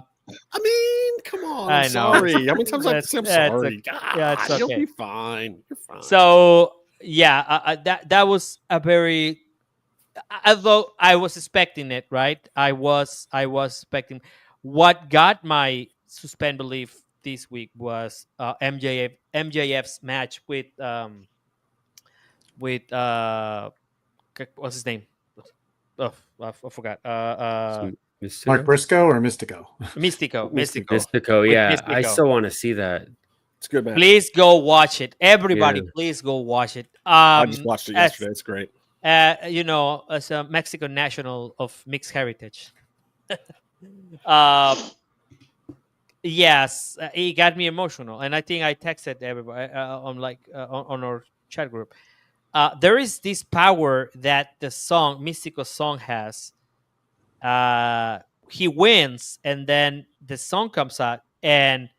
S1: mean, come on. I'm
S6: I know.
S1: sorry. How many times I have to say I'm sorry?
S6: Okay. Yeah, it's okay.
S1: You'll be fine. You're fine.
S6: So, yeah, that was a very... Although I was expecting it, right? I was expecting... What got my suspend belief this week was MJF's match with what's his name? Oh, I forgot.
S7: Mark Briscoe or Mystico?
S6: Mystico.
S4: Yeah,
S6: Mystico.
S4: I still want to see that.
S1: It's good, man.
S6: Please go watch it, everybody. Yeah. Please go watch it.
S1: I just watched it yesterday. It's great.
S6: You know, as a Mexican national of mixed heritage. Yes, it got me emotional, and I think I texted everybody on our chat group. There is this power that the song Mystico song has. He wins, and then the song comes out, and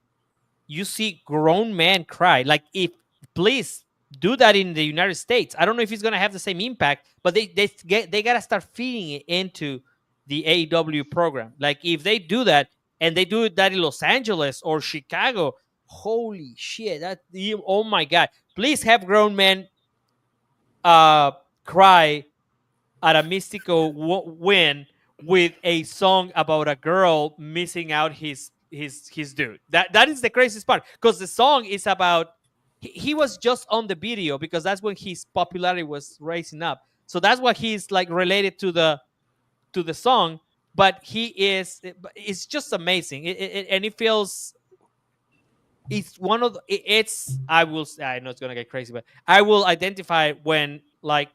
S6: you see grown men cry. Like, if please do that in the United States. I don't know if it's gonna have the same impact, but they gotta start feeding it into the AEW program. Like, if they do that and they do that in Los Angeles or Chicago, holy shit! Oh my God! Please have grown men cry at a Mystico win with a song about a girl missing out his dude. That is the craziest part, because the song is about he was just on the video because that's when his popularity was rising up. So that's what he's, like, related to the song, but it's just amazing. And it feels, it's one of I know it's gonna get crazy, but I will identify when, like,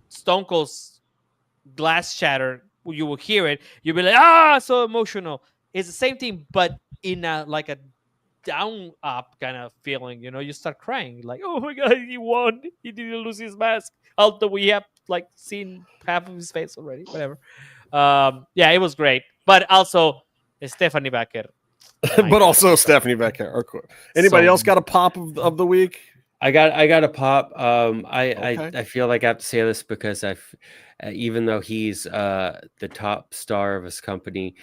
S6: Stone Cold's glass shatter, you will hear it, you'll be like, so emotional. It's the same thing, but in a down up kind of feeling. You know, you start crying, like, oh my God, he won, he didn't lose his mask, although we have like seen half of his face already. Whatever. Yeah, it was great. But also Stephanie Becker.
S1: But also Stephanie Becker. Anybody else got a pop of the week?
S4: I got a pop.
S1: Okay.
S4: I feel like I have to say this because even though he's the top star of his company,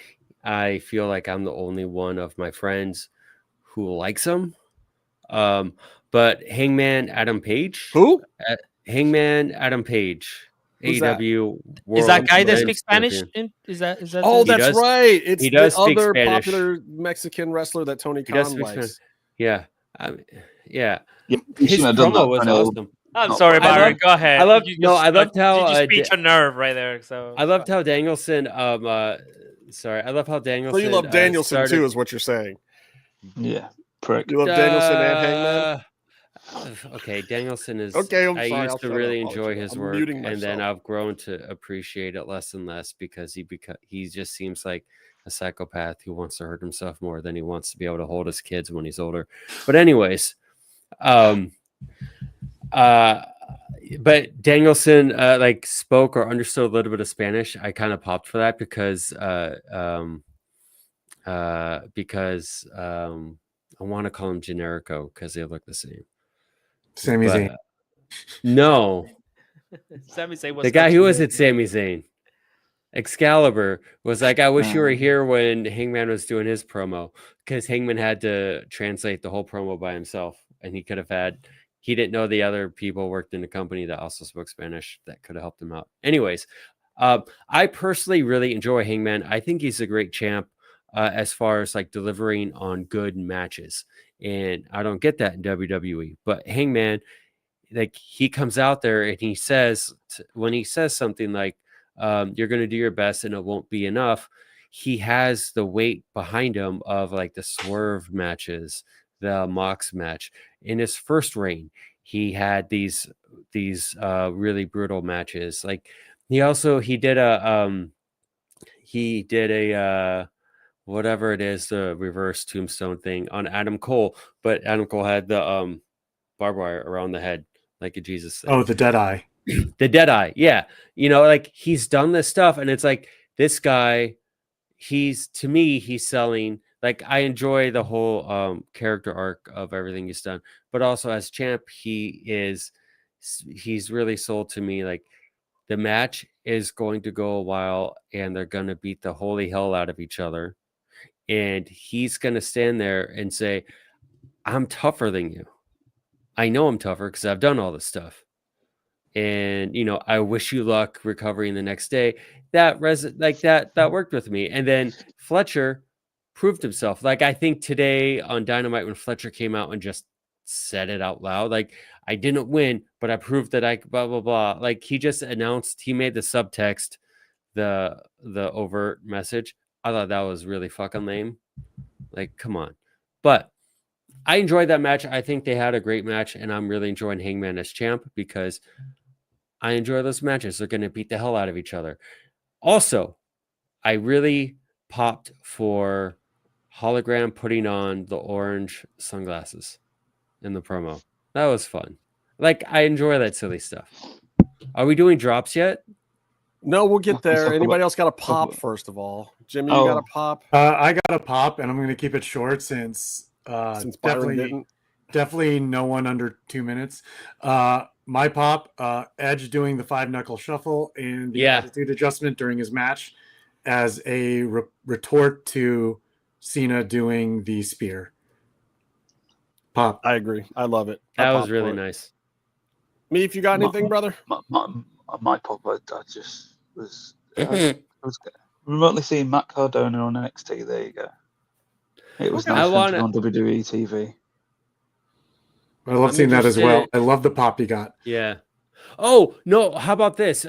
S4: I feel like I'm the only one of my friends who likes him. But Hangman Adam Page.
S1: Who?
S4: Hangman Adam Page.
S1: Who's
S4: AEW World
S6: Is that guy that
S4: Men's
S6: speaks Spanish?
S4: Champion.
S6: Is that?
S1: Oh,
S6: him?
S1: that's
S4: does-
S1: right. It's
S4: he
S1: the
S4: does speak
S1: other
S4: Spanish.
S1: popular Mexican wrestler that Tony
S4: He does
S1: Khan
S4: speak
S1: likes.
S4: Spanish. Yeah.
S5: Yeah, you
S4: His
S5: shouldn't have done
S4: promo
S5: that
S4: was
S5: when it was-
S4: awesome.
S6: I'm sorry,
S5: I
S6: Byron.
S4: loved-
S6: Go ahead.
S4: I loved-
S6: You
S4: no, I loved how,
S6: you just
S4: uh,
S6: reached a nerve right there. So
S4: I loved how Danielson. Sorry, I love how
S1: So
S4: Danielson.
S1: you love Danielson
S4: started-
S1: too, is what you're saying.
S5: Yeah, prick.
S1: You love Danielson and Hangman.
S4: Okay, Danielson is
S1: Okay, I'm
S4: I
S1: sorry,
S4: used
S1: I'll
S4: to
S1: shut
S4: really
S1: up.
S4: enjoy
S1: Apologize.
S4: his
S1: I'm
S4: work,
S1: muting
S4: and then
S1: myself.
S4: I've grown to appreciate it less and less because he just seems like a psychopath who wants to hurt himself more than he wants to be able to hold his kids when he's older. But anyways, but Danielson like spoke or understood a little bit of Spanish. I kind of popped for that because I want to call him Generico because they look the same.
S7: Sami
S4: But,
S7: Zayn.
S4: no,
S6: Sami Zayn was
S4: the guy
S6: such
S4: who
S6: a-
S4: was at Sami Zayn, Excalibur, was like, I wish you were
S5: Oh.
S4: here when Hangman was doing his promo because Hangman had to translate the whole promo by himself, and he could have had. He didn't know the other people worked in the company that also spoke Spanish that could have helped him out. Anyways, I personally really enjoy Hangman. I think he's a great champ as far as like delivering on good matches. And I don't get that in WWE. But Hangman, like he comes out there and he says, when he says something like, you're going to do your best and it won't be enough, he has the weight behind him of like the swerve matches, the Mox match. In his first reign, he had these really brutal matches. Like he did a whatever it is, the reverse tombstone thing on Adam Cole, but Adam Cole had the barbed wire around the head like a Jesus thing.
S7: Oh, the dead eye.
S4: The dead eye. Yeah. Like he's done this stuff and it's like this guy, to me, he's selling. Like I enjoy the whole character arc of everything he's done, but also as champ, he's really sold to me. Like the match is going to go a while and they're going to beat the holy hell out of each other. And he's going to stand there and say, I'm tougher than you. I know I'm tougher because I've done all this stuff. And, I wish you luck recovering the next day. That worked with me. And then Fletcher proved himself. Like, I think today on Dynamite, when Fletcher came out and just said it out loud, like, I didn't win, but I proved that I blah, blah, blah. Like, he just announced, he made the subtext, the overt message. I thought that was really fucking lame. Like, come on. But I enjoyed that match. I think they had a great match, and I'm really enjoying Hangman as champ because I enjoy those matches. They're going to beat the hell out of each other. Also, I really popped for Hologram putting on the orange sunglasses in the promo. That was fun. Like, I enjoy that silly stuff. Are we doing drops yet?
S1: No, we'll get there.
S5: Talk
S1: Anybody
S5: about-
S1: else got a pop
S5: about-
S1: first of all? Jimmy, you got a
S5: Oh.
S1: pop?
S7: I got a pop, and I'm going to keep it short since
S1: Since Byron didn't.
S7: definitely no one under 2 minutes. My pop, Edge doing the 5-knuckle shuffle and the attitude adjustment during his match as a retort to Cena doing the spear. Pop.
S1: I agree. I love it. I
S4: That was
S1: popped
S4: really
S1: for it.
S4: nice.
S1: Me, if you got anything, brother?
S5: My pop, I just was remotely seeing Matt Cardona on NXT. There you go. It was
S1: Okay.
S5: nice
S4: I
S5: for him to
S4: wanna-
S5: go on WWE TV.
S7: I love
S4: I'm
S7: seeing that as well.
S4: interested-
S7: I love the pop he got.
S4: Yeah. Oh, no. How about this?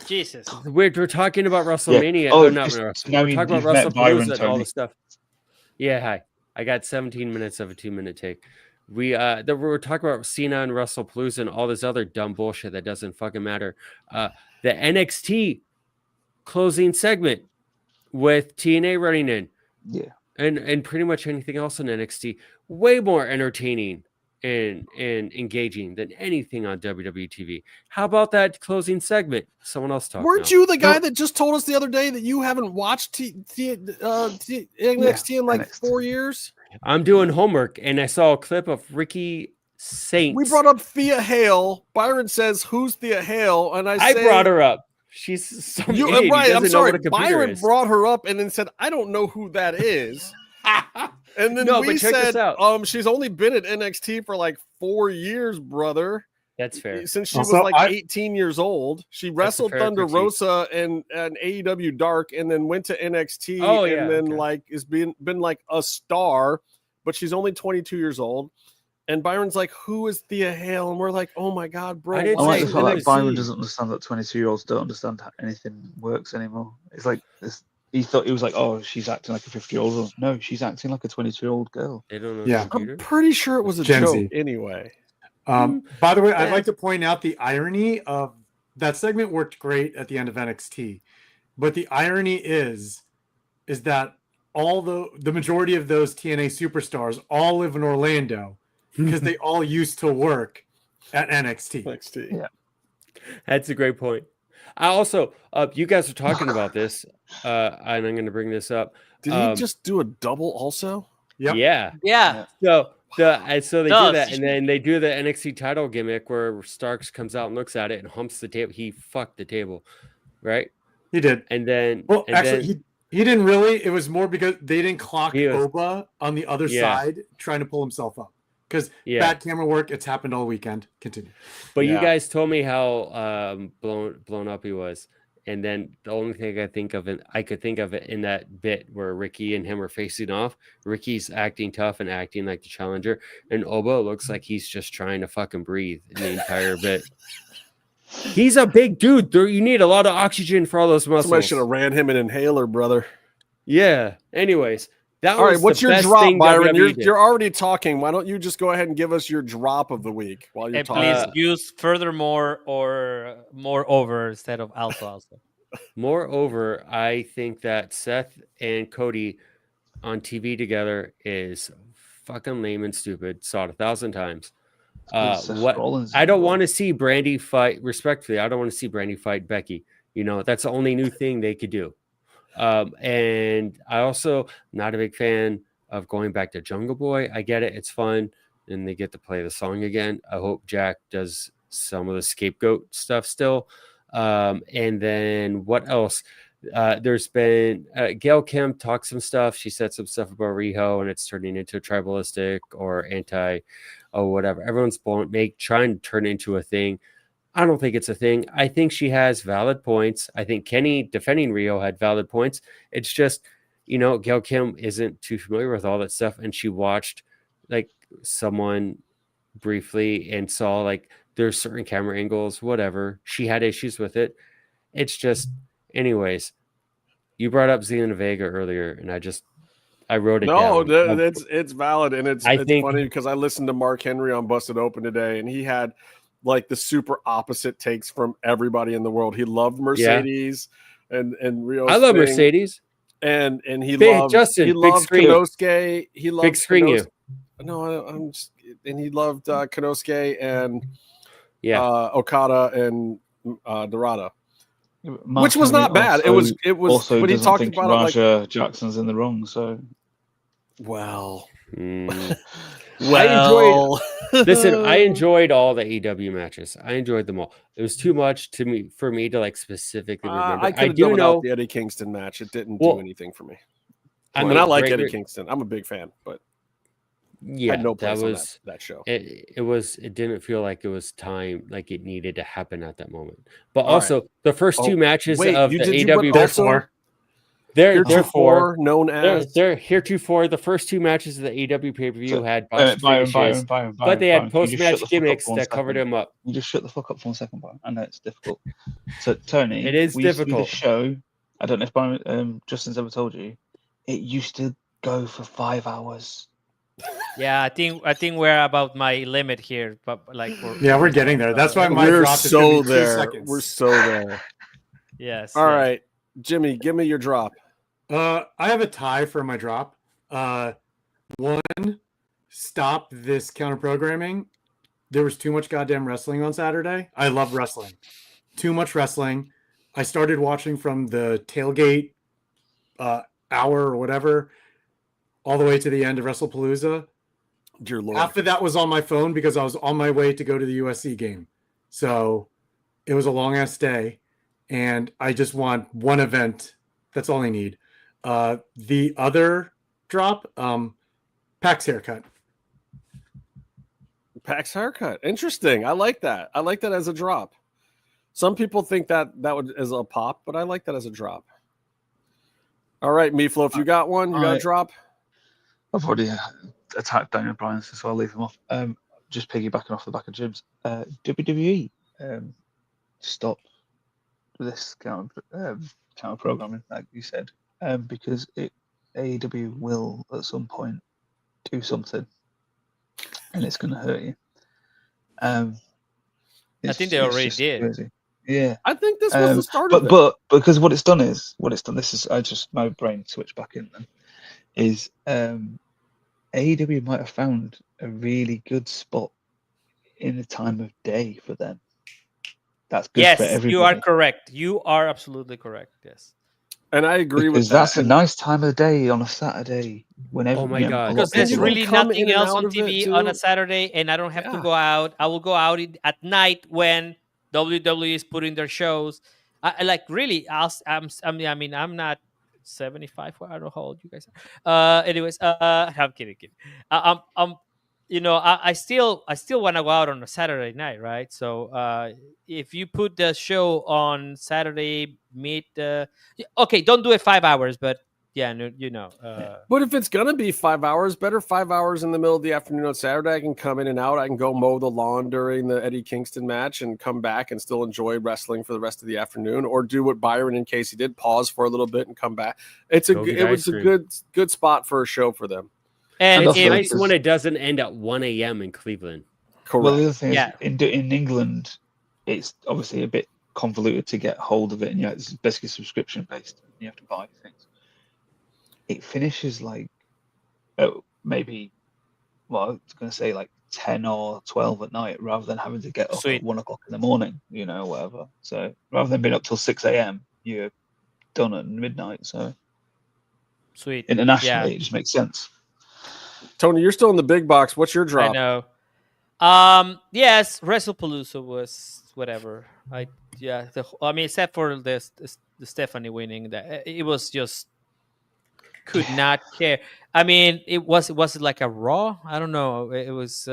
S6: Jesus.
S4: We're talking about WrestleMania.
S5: Oh,
S4: Not
S5: just-
S4: WrestleMania.
S5: now
S4: We're talking
S5: you've
S4: about
S5: met Byron,
S4: WrestlePalooza and all
S5: Tony.
S4: the stuff. Yeah, hi. I got 17 minutes of a 2-minute take. We were talking about Cena and WrestlePalooza and all this other dumb bullshit that doesn't fucking matter. The NXT closing segment with TNA running in
S5: Yeah.
S4: and pretty much anything else in NXT, way more entertaining and engaging than anything on WWE TV. How about that closing segment? Someone else talk.
S1: Weren't
S4: now.
S1: you the guy that just told us the other day that you haven't watched NXT in like
S5: NXT.
S1: 4 years?
S4: I'm doing homework, and I saw a clip of Ricky Saints.
S1: We brought up Thea Hale. Byron says, "Who's Thea Hale?" And I
S4: brought her up. She's some
S1: You
S4: idiot. He
S1: right? I'm
S4: doesn't know
S1: sorry.
S4: what a computer
S1: Byron
S4: is.
S1: brought her up and then said, "I don't know who that is." And then
S4: No,
S1: we
S4: but check this
S1: said,
S4: out.
S1: She's only been at NXT for like 4 years, brother.
S4: That's fair.
S1: Since she
S7: Also,
S1: was like 18 years old. She wrestled
S4: fair
S1: Thunder
S4: critique.
S1: Rosa and AEW Dark, and then went to NXT,
S4: Oh,
S1: and
S4: yeah,
S1: then
S4: okay.
S1: like is been like a star, but she's only 22 years old. And Byron's like, "Who is Thea Hale?" And we're like, "Oh my god, bro!"
S4: I didn't
S5: I like
S4: say
S5: the fact that
S4: NXT.
S5: Byron doesn't understand that 22-year-olds don't understand how anything works anymore. It's like this. He thought he was like, "Oh, she's acting like a 50-year-old." No, she's acting like a 22-year-old girl.
S4: They don't know
S7: Yeah.
S4: the computer.
S1: I'm pretty sure it was a
S7: Gen
S1: joke
S7: Z.
S1: anyway.
S7: By the way, I'd like to point out the irony of that segment worked great at the end of NXT, but the irony is that all the majority of those TNA superstars all live in Orlando because they all used to work at NXT.
S1: NXT.
S5: Yeah.
S4: That's a great point. I also, you guys are talking about this, and I'm going to bring this up.
S1: Did he just do a double also?
S7: Yep.
S4: Yeah.
S6: Yeah.
S4: So so they do
S6: Does.
S4: that, and then they do the NXT title gimmick where Starks comes out and looks at it and humps the table. He fucked the table, right?
S7: He did.
S4: And then,
S7: Well,
S4: and
S7: actually,
S4: then,
S7: he didn't really. It was more because they didn't clock
S4: He was-
S7: Oba on the other
S4: Yeah.
S7: side trying to pull himself up. Because
S4: Yeah.
S7: bad camera work, it's happened all weekend. Continue.
S4: but you
S1: Yeah.
S4: guys told me how blown up he was, and then the only thing I could think of it in that bit where Ricky and him are facing off. Ricky's acting tough and acting like the challenger, and Oba looks like he's just trying to fucking breathe in the entire bit. He's a big dude. You need a lot of oxygen for all those muscles.
S1: Somebody should have ran him an inhaler, brother.
S4: Yeah. Anyways, that
S1: All right,
S4: was
S1: what's
S4: the
S1: your
S4: best
S1: drop,
S4: thing
S1: Byron?
S4: WWE did.
S1: You're already talking. Why don't you just go ahead and give us your drop of the week while you're
S6: And
S1: talking?
S6: please use furthermore or moreover instead of also.
S4: Moreover, I think that Seth and Cody on TV together is fucking lame and stupid. Saw it 1,000 times.
S5: Seth Rollins
S4: I don't
S5: is
S4: want to see Brandy fight. Respectfully, I don't want to see Brandy fight Becky. You know, that's the only new thing they could do. And I also not a big fan of going back to Jungle Boy. I get it; it's fun, and they get to play the song again. I hope Jack does some of the scapegoat stuff still. And then what else? There's been Gail Kim talked some stuff. She said some stuff about Riho, and it's turning into tribalistic or anti, or whatever. Everyone's trying to turn it into a thing. I don't think it's a thing. I think she has valid points. I think Kenny defending Rio had valid points. It's just, Gail Kim isn't too familiar with all that stuff, and she watched like someone briefly and saw like there's certain camera angles, whatever. She had issues with it. It's just, anyways. You brought up Zelina Vega earlier, and I wrote it
S1: No,
S4: down.
S1: it's valid, and it's
S4: think-
S1: funny because I listened to Mark Henry on Busted Open today, and he had like the super opposite takes from everybody in the world. He loved Mercedes and Rio.
S4: I love Mercedes.
S1: and he
S4: Big
S1: loved
S4: Justin,
S1: he
S4: big
S1: loved
S4: screen you.
S1: Konosuke. He loved
S4: Big screen you.
S1: No, I'm just, and he loved Konosuke and
S4: Yeah.
S1: Okada and Dorada,
S5: Mark
S1: which was
S5: Henry
S1: not bad.
S5: also-
S1: It was
S5: Also,
S1: when he
S5: doesn't
S1: talked
S5: think
S1: about it like,
S5: Raja Jackson's in the wrong. So
S1: well,
S4: Mm.
S1: well.
S4: Listen, I enjoyed all the AEW matches. I enjoyed them all. It was too much for me to like specifically remember.
S1: I could have done without the Eddie Kingston match. It didn't do anything for me. I like Eddie Kingston. I'm a big fan, but
S4: yeah,
S1: I had no place
S4: that
S1: on
S4: was
S1: that show.
S4: It didn't feel like it was time, like it needed to happen at that moment. But
S1: All
S4: also the first two matches
S1: wait,
S4: of
S1: you
S4: the
S1: did
S4: AEW,
S1: also
S4: they're
S1: heretofore known as
S4: they're heretofore. The first two matches of the AEW pay-per-view had botched
S5: Byron,
S4: finishes, but they had
S5: Byron, can you just shut
S4: post-match
S5: the fuck up
S4: gimmicks
S5: for one
S4: that covered
S5: second?
S4: them up.
S5: You just shut the fuck up for 1 second, Byron. I know it's difficult. So Tony,
S4: It is
S5: we used to do
S4: difficult.
S5: this show. I don't know if Byron, Justin's ever told you. It used to go for 5 hours.
S6: Yeah, I think we're about my limit here, but like
S7: We're getting there. That's why my
S1: we're
S7: drop is
S1: so
S7: gonna be 2
S1: there.
S7: seconds.
S1: We're so there.
S6: yes.
S1: All
S6: yes.
S1: right, Jimmy, give me your drop.
S7: I have a tie for my drop. One, stop this counter programming. There was too much goddamn wrestling on Saturday. I love wrestling. Too much wrestling. I started watching from the tailgate hour or whatever all the way to the end of Wrestlepalooza.
S1: Dear Lord.
S7: Half of that was on my phone because I was on my way to go to the USC game. So it was a long ass day, and I just want one event. That's all I need. The other drop, Pac's haircut.
S1: Pac's haircut. Interesting. I like that. I like that as a drop. Some people think that would as a pop, but I like that as a drop. All right, Meefloaf, you got one? You got a drop?
S5: I've already attacked Daniel Bryan, so I'll leave him off. Just piggybacking off the back of Jim's. WWE stop this counter programming, like you said, because AEW will at some point do something, and it's going to hurt you.
S6: I think they already did.
S5: Crazy. Yeah,
S1: I think this was the start of it.
S5: But because what it's done. This is my brain switched back in. Then is AEW might have found a really good spot in the time of day for them. That's good for everybody.
S6: You are correct. You are absolutely correct. Yes.
S1: And I agree with that.
S5: That's a nice time of day on a Saturday. Whenever,
S4: oh my God.
S6: Because there's really nothing else on
S1: of it,
S6: TV
S1: too.
S6: on a Saturday, and I don't have to go out. I will go out at night when WWE is putting their shows. I like really. I mean, I'm not 75. I don't know how old you guys are. Anyways, I'm kidding. I still want to go out on a Saturday night, right? So if you put the show on Saturday okay, don't do it 5 hours, but yeah,
S1: But if it's gonna be 5 hours, better 5 hours in the middle of the afternoon on Saturday. I can come in and out. I can go mow the lawn during the Eddie Kingston match and come back and still enjoy wrestling for the rest of the afternoon, or do what Byron and Casey did: pause for a little bit and come back. It was a good spot for a show for them.
S4: And it's nice when it doesn't end at 1 a.m. in Cleveland.
S1: Correct.
S5: Well, the other thing is, in England, it's obviously a bit convoluted to get hold of it, and it's basically subscription based. You have to buy things. It finishes like maybe, well, I was going to say like 10 or 12 at night, rather than having to get up at 1 o'clock in the morning, whatever. So rather than being up till 6 a.m., you're done at midnight. So
S6: sweet.
S5: Internationally, it just makes sense.
S1: Tony, you're still in the big box. What's your drop?
S6: I know. Yes, Wrestlepalooza was whatever. Except for the Stephanie winning, that it was just could not care. I mean, it was like a Raw. I don't know. It was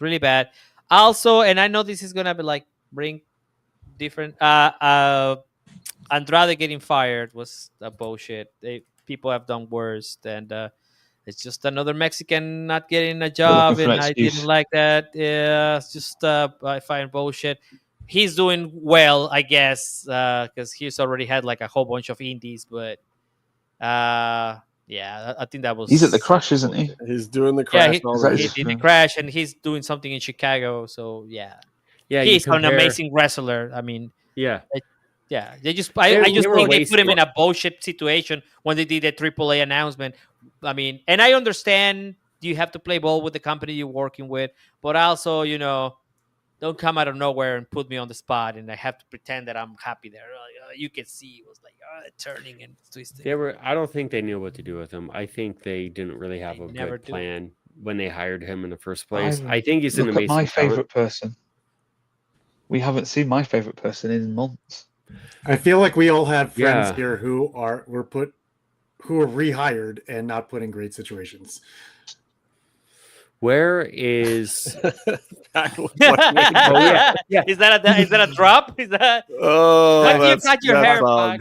S6: really bad. Also, and I know this is gonna be like bring different. Andrade getting fired was a bullshit. People have done worse, and it's just another Mexican not getting a job, and I didn't like that. Yeah, it's just I find bullshit. He's doing well, I guess, because he's already had like a whole bunch of indies, but I think that was.
S5: He's at the Crash, isn't he?
S1: He's doing the Crash.
S6: He did the Crash, and he's doing something in Chicago. So yeah, he's an amazing wrestler. I mean,
S4: yeah.
S6: They just I just think they put him in a bullshit situation when they did a AAA announcement. I mean, and I understand you have to play ball with the company you're working with, but also, don't come out of nowhere and put me on the spot and I have to pretend that I'm happy there. You can see it was like turning and twisting.
S4: I don't think they knew what to do with him. I think they didn't really have a good plan when they hired him in the first place. I think he's an amazing
S5: my favorite person. We haven't seen my favorite person in months.
S7: I feel like we all have friends here who were rehired and not put in great situations.
S4: Where is?
S6: Yeah. Is that a drop? Is that?
S1: Oh,
S6: you got your hair back.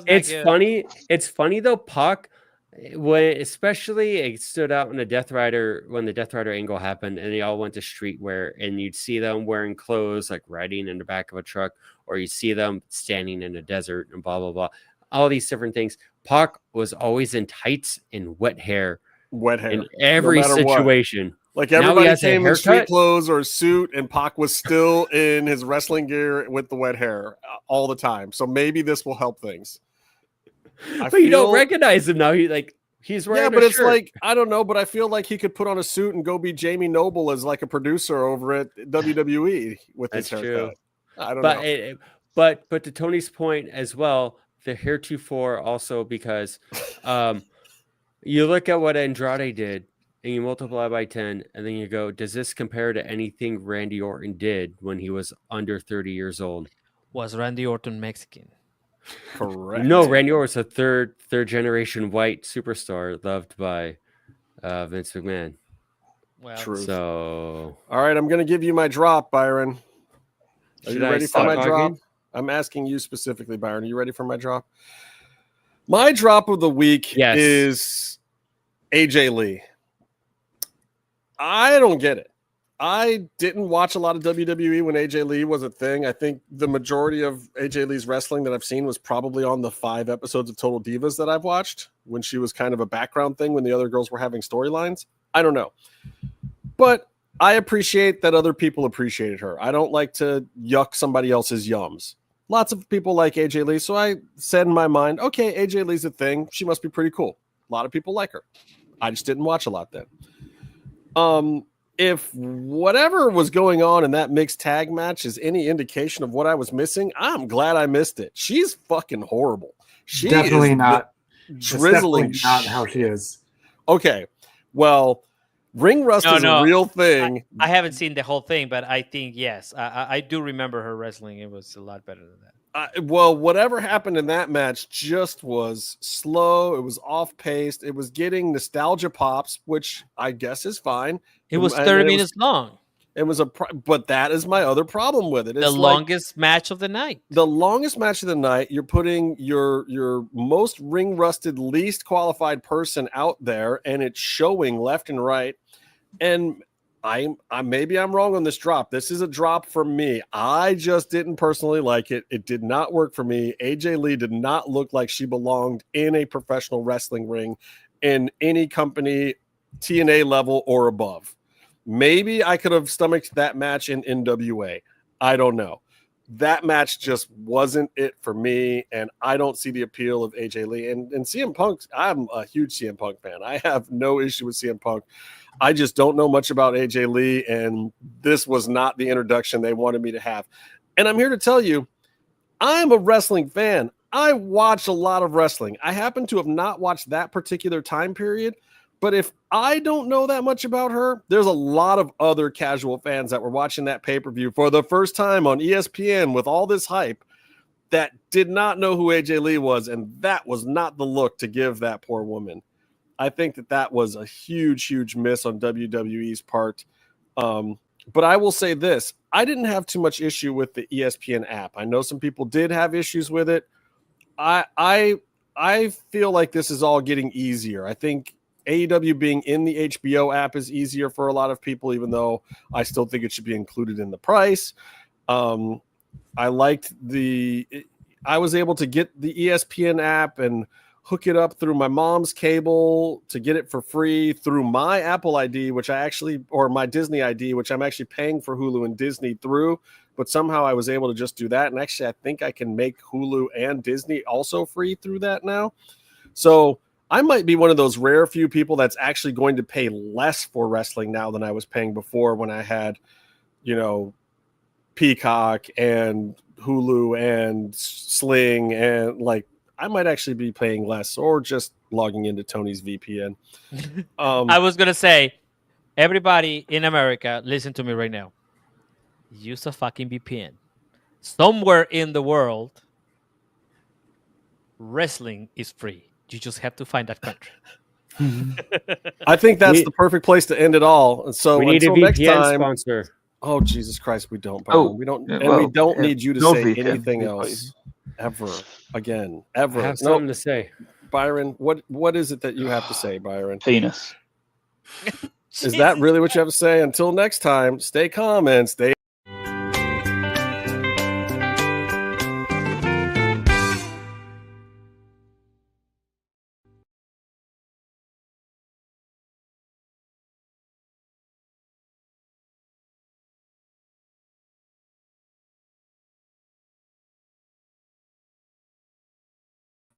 S4: It's funny. It's funny though, Puck. Especially it stood out in the Death Rider when the Death Rider angle happened, and they all went to streetwear, and you'd see them wearing clothes like riding in the back of a truck, or you see them standing in a desert and blah blah blah. All these different things. Puck was always in tights and wet hair in every situation.
S1: Like everybody came in street clothes or a suit, and Pac was still in his wrestling gear with the wet hair all the time. So maybe this will help things.
S4: But you don't recognize him now. He's wearing
S1: but
S4: a
S1: it's
S4: shirt.
S1: like, I don't know, but I feel like he could put on a suit and go be Jamie Noble as like a producer over at WWE with his
S4: That's
S1: haircut.
S4: true.
S1: I don't know.
S4: But to Tony's point as well, the heretofore also because you look at what Andrade did and you multiply by 10 and then you go, does this compare to anything Randy Orton did when he was under 30 years old?
S6: Was Randy Orton Mexican?
S1: Correct.
S4: No, Randy Orton was a third generation white superstar loved by Vince McMahon.
S6: Well,
S1: True.
S4: So,
S1: all right, I'm going to give you my drop, Byron. Are you ready for my drop? I'm asking you specifically, Byron. Are you ready for my drop? My drop of the week is AJ Lee. I don't get it. I didn't watch a lot of WWE when AJ Lee was a thing. I think the majority of AJ Lee's wrestling that I've seen was probably on the 5 episodes of Total Divas that I've watched when she was kind of a background thing when the other girls were having storylines. I don't know. But I appreciate that other people appreciated her. I don't like to yuck somebody else's yums. Lots of people like AJ Lee, so I said in my mind, okay, AJ Lee's a thing. She must be pretty cool. A lot of people like her. I just didn't watch a lot then. If whatever was going on in that mixed tag match is any indication of what I was missing, I'm glad I missed it. She's fucking horrible. She
S7: definitely
S1: is
S7: not
S1: drizzling.
S7: Not how she is.
S1: Okay, well, ring rust is a real thing.
S6: I haven't seen the whole thing, but I think yes, I do remember her wrestling. It was a lot better than that.
S1: Well, whatever happened in that match just was slow. It was off-paced. It was getting nostalgia pops, which I guess is fine.
S6: It was 30 minutes long.
S1: It was but that is my other problem with it. It's
S6: the longest match of the night.
S1: The longest match of the night. You're putting your most ring-rusted, least qualified person out there, and it's showing left and right. And maybe I'm wrong on this drop. This is a drop for me. I just didn't personally like it. It did not work for me. AJ Lee did not look like she belonged in a professional wrestling ring in any company, TNA level or above. Maybe I could have stomached that match in NWA. I don't know. That match just wasn't it for me, and I don't see the appeal of AJ Lee. And CM Punk, I'm a huge CM Punk fan. I have no issue with CM Punk. I just don't know much about AJ Lee, and this was not the introduction they wanted me to have. And I'm here to tell you, I'm a wrestling fan. I watch a lot of wrestling. I happen to have not watched that particular time period, but if I don't know that much about her, there's a lot of other casual fans that were watching that pay-per-view for the first time on ESPN with all this hype that did not know who AJ Lee was, and that was not the look to give that poor woman. I think that was a huge, huge miss on WWE's part. But I will say this. I didn't have too much issue with the ESPN app. I know some people did have issues with it. I feel like this is all getting easier. I think AEW being in the HBO app is easier for a lot of people, even though I still think it should be included in the price. I was able to get the ESPN app and hook it up through my mom's cable to get it for free through my Apple ID, or my Disney ID, which I'm actually paying for Hulu and Disney through, but somehow I was able to just do that. And actually, I think I can make Hulu and Disney also free through that now. So I might be one of those rare few people that's actually going to pay less for wrestling now than I was paying before when I had, Peacock and Hulu and Sling, and I might actually be paying less or just logging into Tony's VPN.
S6: I was going to say, everybody in America, listen to me right now. Use a fucking VPN. Somewhere in the world, wrestling is free. You just have to find that country.
S1: I think that's the perfect place to end it all. And so
S4: we need a
S1: until next
S4: VPN
S1: time,
S4: sponsor.
S1: Oh, Jesus Christ, we don't. We don't, we don't need you to say VPN, anything else ever again, ever.
S4: I have something to say.
S1: Byron, what is it that you have to say, Byron?
S5: Penis.
S1: Is that really what you have to say? Until next time, stay calm and stay